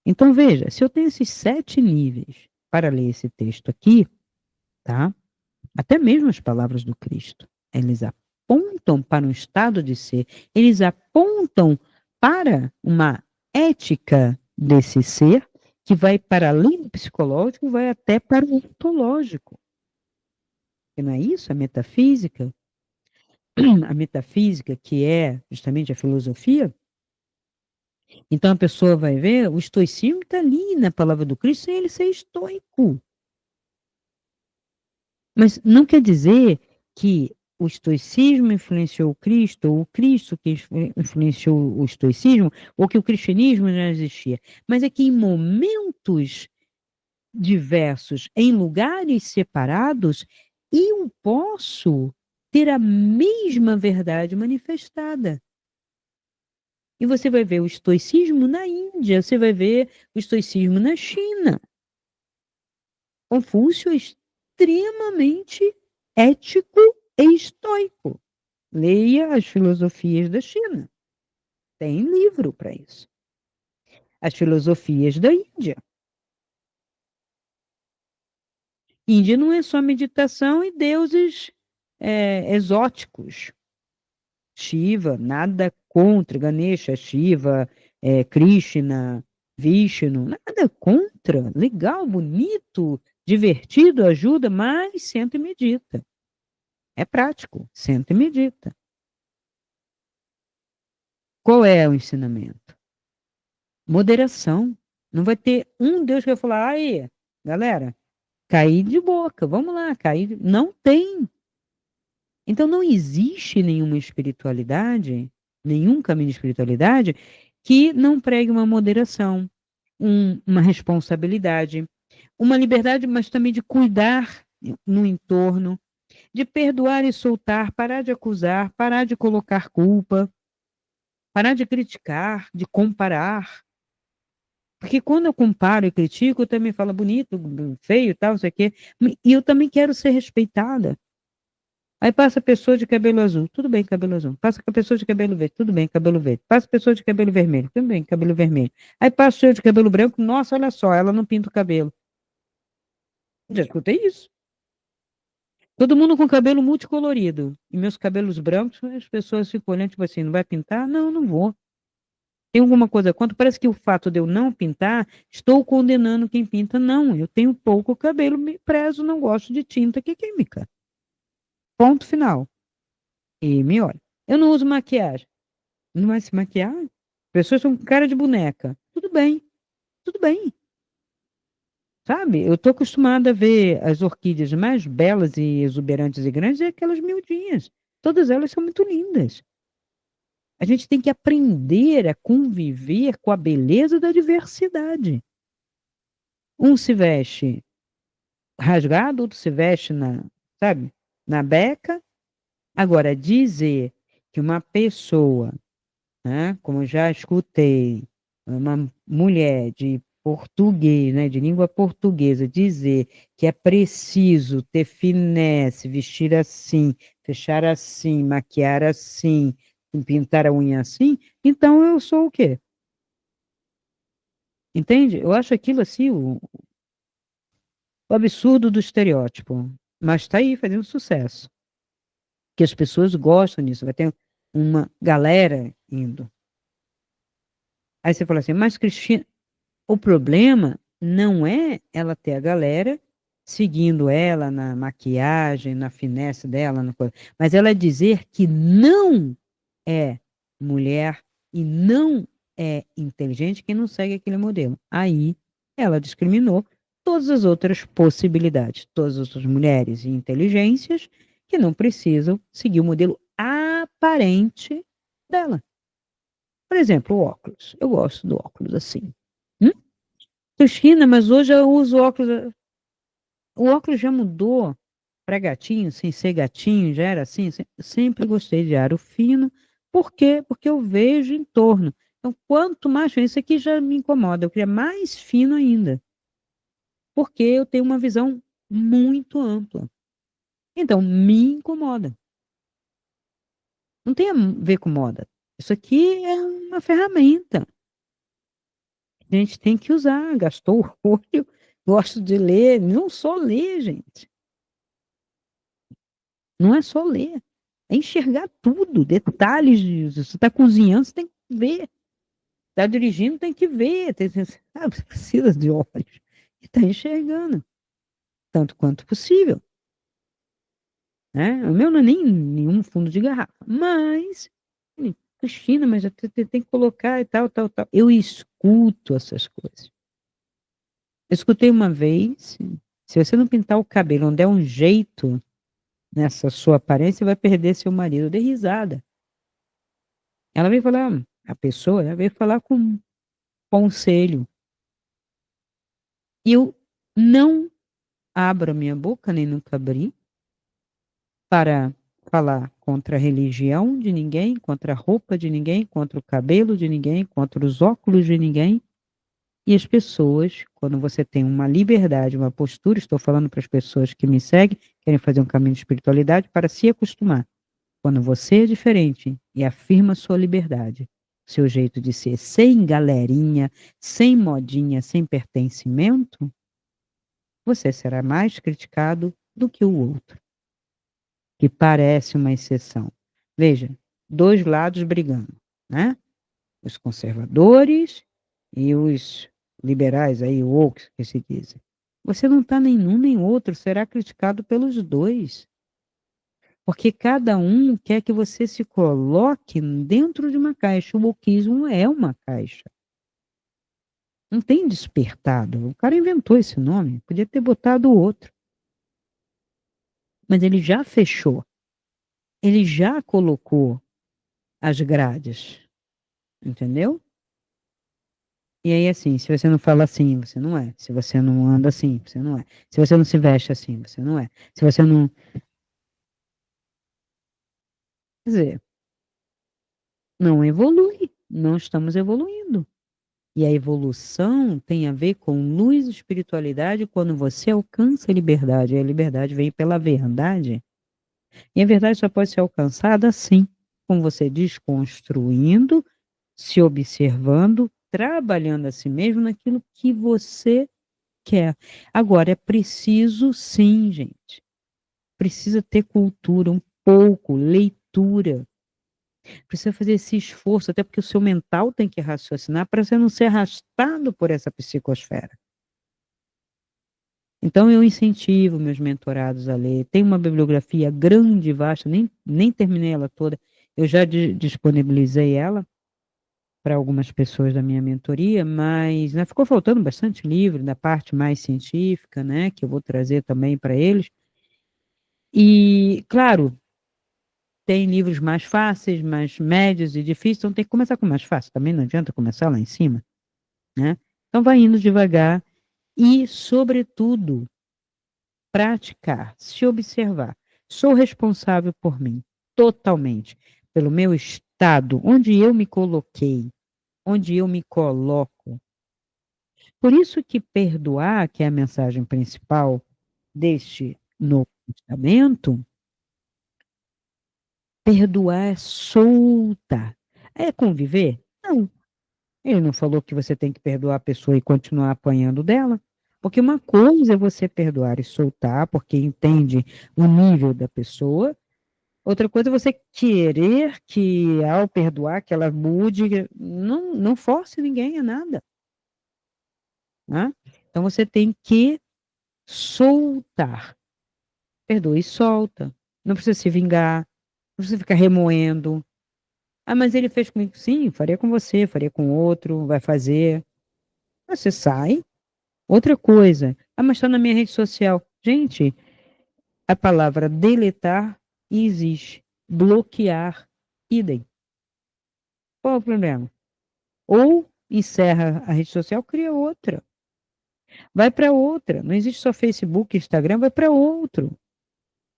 Então, veja, se eu tenho esses 7 níveis para ler esse texto aqui, tá? Até mesmo as palavras do Cristo, eles apontam para um estado de ser, eles apontam para uma ética desse ser que vai para além do psicológico, vai até para o ontológico. E não é isso a metafísica? A metafísica, que é justamente a filosofia. Então a pessoa vai ver, o estoicismo está ali na palavra do Cristo, sem ele ser estoico. Mas não quer dizer que o estoicismo influenciou o Cristo, ou o Cristo que influenciou o estoicismo, ou que o cristianismo não existia. Mas é que em momentos diversos, em lugares separados, eu posso ter a mesma verdade manifestada. E você vai ver o estoicismo na Índia, você vai ver o estoicismo na China. Confúcio é extremamente ético e estoico. Leia as filosofias da China. Tem livro para isso. As filosofias da Índia. Índia não é só meditação e deuses exóticos. Shiva, nada contra Ganesha, Shiva, Krishna, Vishnu, nada contra. Legal, bonito, divertido, ajuda, mas senta e medita. É prático, senta e medita. Qual é o ensinamento? Moderação. Não vai ter um Deus que vai falar, aí, galera, cair de boca, vamos lá, cair. Não tem. Então não existe nenhuma espiritualidade, nenhum caminho de espiritualidade que não pregue uma moderação, uma responsabilidade, uma liberdade, mas também de cuidar no entorno, de perdoar e soltar, parar de acusar, parar de colocar culpa, parar de criticar, de comparar. Porque quando eu comparo e critico, eu também falo bonito, feio, tal, não sei o quê. E eu também quero ser respeitada. Aí passa a pessoa de cabelo azul, tudo bem, cabelo azul. Passa com a pessoa de cabelo verde, tudo bem, cabelo verde. Passa a pessoa de cabelo vermelho, tudo bem, cabelo vermelho. Aí passa eu de cabelo branco, nossa, olha só, ela não pinta o cabelo. Já escutei isso. Todo mundo com cabelo multicolorido. E meus cabelos brancos, as pessoas ficam olhando, tipo assim, não vai pintar? Não, não vou. Tem alguma coisa contra? Parece que o fato de eu não pintar, estou condenando quem pinta. Não, eu tenho pouco cabelo, me prezo, não gosto de tinta que é química. Ponto final. E me olha. Eu não uso maquiagem. Não vai se maquiar? Pessoas são com cara de boneca. Tudo bem, sabe? Eu tô acostumada a ver as orquídeas mais belas e exuberantes e grandes, é aquelas miudinhas. Todas elas são muito lindas. A gente tem que aprender a conviver com a beleza da diversidade. Um se veste rasgado, outro se veste sabe, na beca. Agora, dizer que uma pessoa, né, como eu já escutei, uma mulher de português, né, de língua portuguesa, dizer que é preciso ter finesse, vestir assim, fechar assim, maquiar assim, pintar a unha assim, então eu sou o quê? Entende? Eu acho aquilo assim o absurdo do estereótipo, mas está aí fazendo sucesso, que as pessoas gostam disso, vai ter uma galera indo. Aí você fala assim, mas Cristina, o problema não é ela ter a galera seguindo ela na maquiagem, na finesse dela, mas ela dizer que não é mulher e não é inteligente quem não segue aquele modelo. Aí ela discriminou todas as outras possibilidades, todas as outras mulheres e inteligências que não precisam seguir o modelo aparente dela. Por exemplo, o óculos. Eu gosto do óculos assim. Hum? Cristina, mas hoje eu uso óculos. O óculos já mudou para gatinho, sem ser gatinho, já era assim. Eu sempre gostei de aro fino. Por quê? Porque eu vejo em torno. Então, quanto mais fino, isso aqui já me incomoda. Eu queria mais fino ainda, porque eu tenho uma visão muito ampla. Então, me incomoda. Não tem a ver com moda. Isso aqui é uma ferramenta. A gente tem que usar. Gastou o olho, gosto de ler. Não só ler, gente. Não é só ler, é enxergar tudo, detalhes. Você está cozinhando, você tem que ver. Está dirigindo, tem que ver. Você precisa de olhos. E está enxergando, tanto quanto possível. Né? O meu não é nem nenhum fundo de garrafa, mas, Cristina, mas tem que colocar e tal, tal, tal. Eu escuto essas coisas. Eu escutei uma vez, se você não pintar o cabelo, não der um jeito nessa sua aparência, você vai perder seu marido. Eu dei risada. Ela veio falar, a pessoa, né, veio falar com conselho. E eu não abro a minha boca, nem nunca abri, para falar contra a religião de ninguém, contra a roupa de ninguém, contra o cabelo de ninguém, contra os óculos de ninguém. E as pessoas, quando você tem uma liberdade, uma postura, estou falando para as pessoas que me seguem, querem fazer um caminho de espiritualidade, para se acostumar. Quando você é diferente e afirma sua liberdade, seu jeito de ser, sem galerinha, sem modinha, sem pertencimento, você será mais criticado do que o outro, que parece uma exceção. Veja, dois lados brigando, né? Os conservadores e os liberais aí, woke, que se dizem. Você não está nenhum nem outro, será criticado pelos dois. Porque cada um quer que você se coloque dentro de uma caixa. O wokismo é uma caixa. Não tem despertado. O cara inventou esse nome, podia ter botado outro. Mas ele já fechou. Ele já colocou as grades. Entendeu? E aí, assim, se você não fala assim, você não é. Se você não anda assim, você não é. Se você não se veste assim, você não é. Se você não. Quer dizer, não evolui. Não estamos evoluindo. E a evolução tem a ver com luz e espiritualidade quando você alcança a liberdade. E a liberdade vem pela verdade. E a verdade só pode ser alcançada assim, com você desconstruindo, se observando, trabalhando a si mesmo naquilo que você quer. Agora, é preciso, sim, gente. Precisa ter cultura, um pouco, leitura. Precisa fazer esse esforço, até porque o seu mental tem que raciocinar para você não ser arrastado por essa psicosfera. Então, eu incentivo meus mentorados a ler. Tem uma bibliografia grande, vasta, nem terminei ela toda. Eu já disponibilizei ela para algumas pessoas da minha mentoria, mas né, ficou faltando bastante livro da parte mais científica, né, que eu vou trazer também para eles. E, claro, tem livros mais fáceis, mais médios e difíceis, então tem que começar com o mais fácil. Também não adianta começar lá em cima, né? Então vai indo devagar e, sobretudo, praticar, se observar. Sou responsável por mim, totalmente, pelo meu estado, onde eu me coloquei, onde eu me coloco. Por isso que perdoar, que é a mensagem principal deste Novo Testamento, perdoar é soltar. É conviver? Não. Ele não falou que você tem que perdoar a pessoa e continuar apanhando dela. Porque uma coisa é você perdoar e soltar, porque entende o nível da pessoa. Outra coisa é você querer que, ao perdoar, que ela mude. Não, não force ninguém a nada. Né? Então você tem que soltar. Perdoa e solta. Não precisa se vingar, não precisa ficar remoendo. Ah, mas ele fez comigo. Sim, faria com você, faria com outro, vai fazer. Você sai. Outra coisa. Ah, mas está na minha rede social. Gente, a palavra deletar existe. Bloquear, idem. Qual é o problema? Ou encerra a rede social, cria outra. Vai para outra. Não existe só Facebook, Instagram, vai para outro.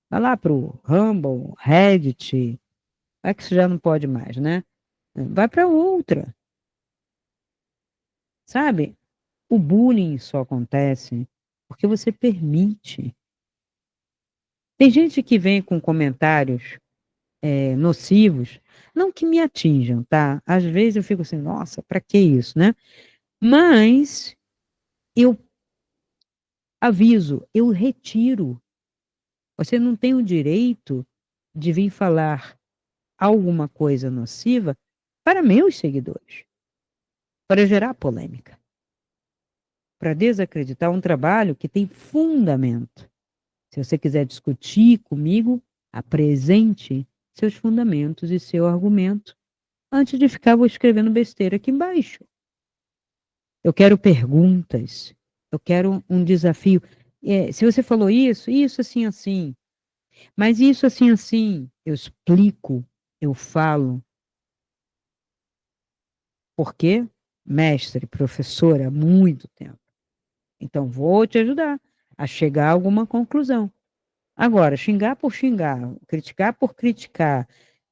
Vai lá para o Rumble, Reddit. É que você já não pode mais, né? Vai para outra. Sabe? O bullying só acontece porque você permite. Tem gente que vem com comentários nocivos, não que me atinjam, tá? Às vezes eu fico assim, nossa, para que isso, né? Mas eu aviso, eu retiro. Você não tem o direito de vir falar alguma coisa nociva para meus seguidores, para gerar polêmica, para desacreditar um trabalho que tem fundamento. Se você quiser discutir comigo, apresente seus fundamentos e seu argumento antes de ficar escrevendo besteira aqui embaixo. Eu quero perguntas, eu quero um desafio. Se você falou isso assim, assim, mas isso assim, assim, eu explico, eu falo. Por quê? Mestre, professora, há muito tempo. Então, vou te ajudar a chegar a alguma conclusão. Agora, xingar por xingar, criticar por criticar,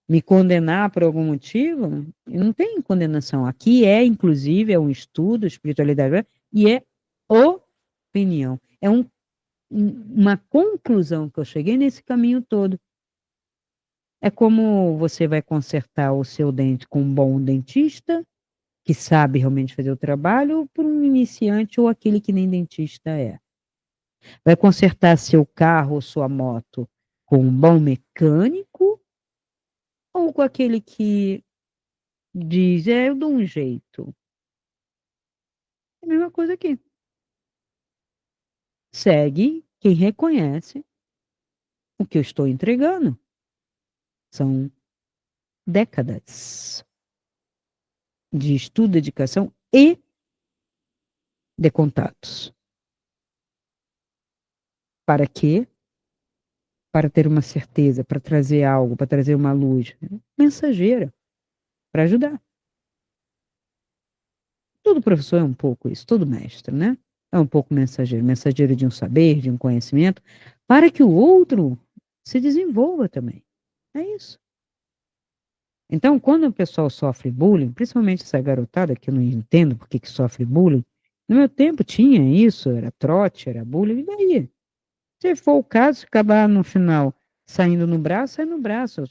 me condenar por algum motivo, não tem condenação. Aqui inclusive, é um estudo, espiritualidade, e é opinião. É uma conclusão que eu cheguei nesse caminho todo. É como você vai consertar o seu dente com um bom dentista, que sabe realmente fazer o trabalho, ou por um iniciante ou aquele que nem dentista é. Vai consertar seu carro ou sua moto com um bom mecânico, ou com aquele que diz, eu dou um jeito. É a mesma coisa aqui. Segue quem reconhece o que eu estou entregando. São décadas de estudo, dedicação e de contatos. Para quê? Para ter uma certeza, para trazer algo, para trazer uma luz. Mensageira, para ajudar. Todo professor é um pouco isso, todo mestre, né? É um pouco mensageiro, mensageiro de um saber, de um conhecimento, para que o outro se desenvolva também. É isso. Então, quando o pessoal sofre bullying, principalmente essa garotada, que eu não entendo por que sofre bullying, no meu tempo tinha isso, era trote, era bullying, e daí? Se for o caso, acabar no final saindo no braço, sai no braço.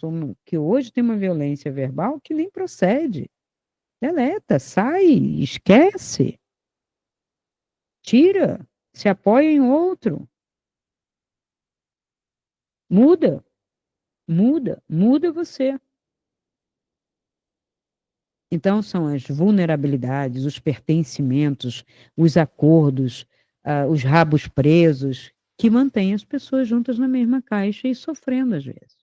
Que hoje tem uma violência verbal que nem procede. Deleta, sai, esquece, tira, se apoia em outro. Muda, muda você. Então, são as vulnerabilidades, os pertencimentos, os acordos, os rabos presos, que mantêm as pessoas juntas na mesma caixa e sofrendo às vezes.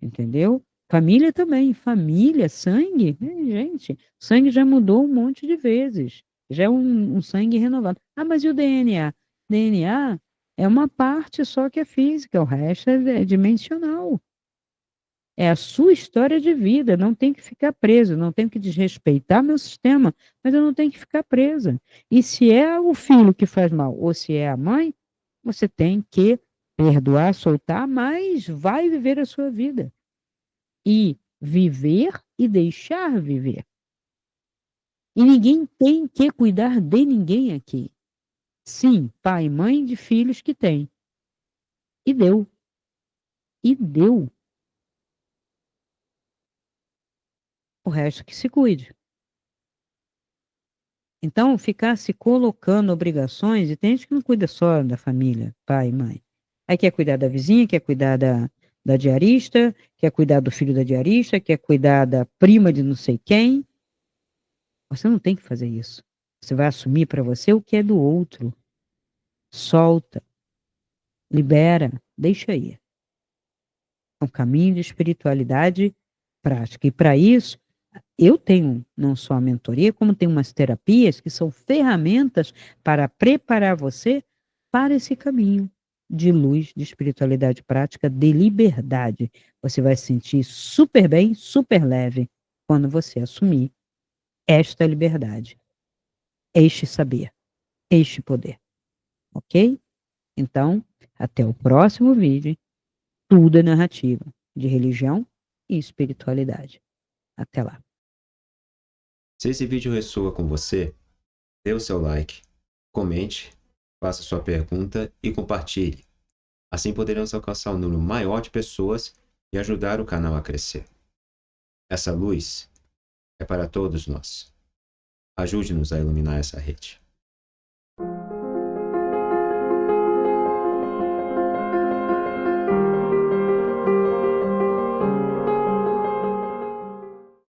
Entendeu? Família também, família, sangue, gente, sangue já mudou um monte de vezes, já é um sangue renovado. Ah, mas e o DNA? DNA é uma parte só que é física, o resto é dimensional. É a sua história de vida, não tem que ficar preso, não tenho que desrespeitar meu sistema, mas eu não tenho que ficar presa. E se é o filho que faz mal, ou se é a mãe, você tem que perdoar, soltar, mas vai viver a sua vida. E viver e deixar viver. E ninguém tem que cuidar de ninguém aqui. Sim, pai e mãe de filhos que tem. E deu. E deu. O resto que se cuide. Então, ficar se colocando obrigações, e tem gente que não cuida só da família, pai e mãe. Aí quer cuidar da vizinha, quer cuidar da diarista, quer cuidar do filho da diarista, quer cuidar da prima de não sei quem. Você não tem que fazer isso. Você vai assumir para você o que é do outro. Solta, libera, deixa aí. É um caminho de espiritualidade prática. E para isso, eu tenho não só a mentoria, como tenho umas terapias que são ferramentas para preparar você para esse caminho de luz, de espiritualidade prática, de liberdade. Você vai se sentir super bem, super leve quando você assumir esta liberdade, este saber, este poder. Ok? Então, até o próximo vídeo. Tudo é narrativa de religião e espiritualidade. Até lá. Se esse vídeo ressoa com você, dê o seu like, comente, faça sua pergunta e compartilhe. Assim poderemos alcançar um número maior de pessoas e ajudar o canal a crescer. Essa luz é para todos nós. Ajude-nos a iluminar essa rede.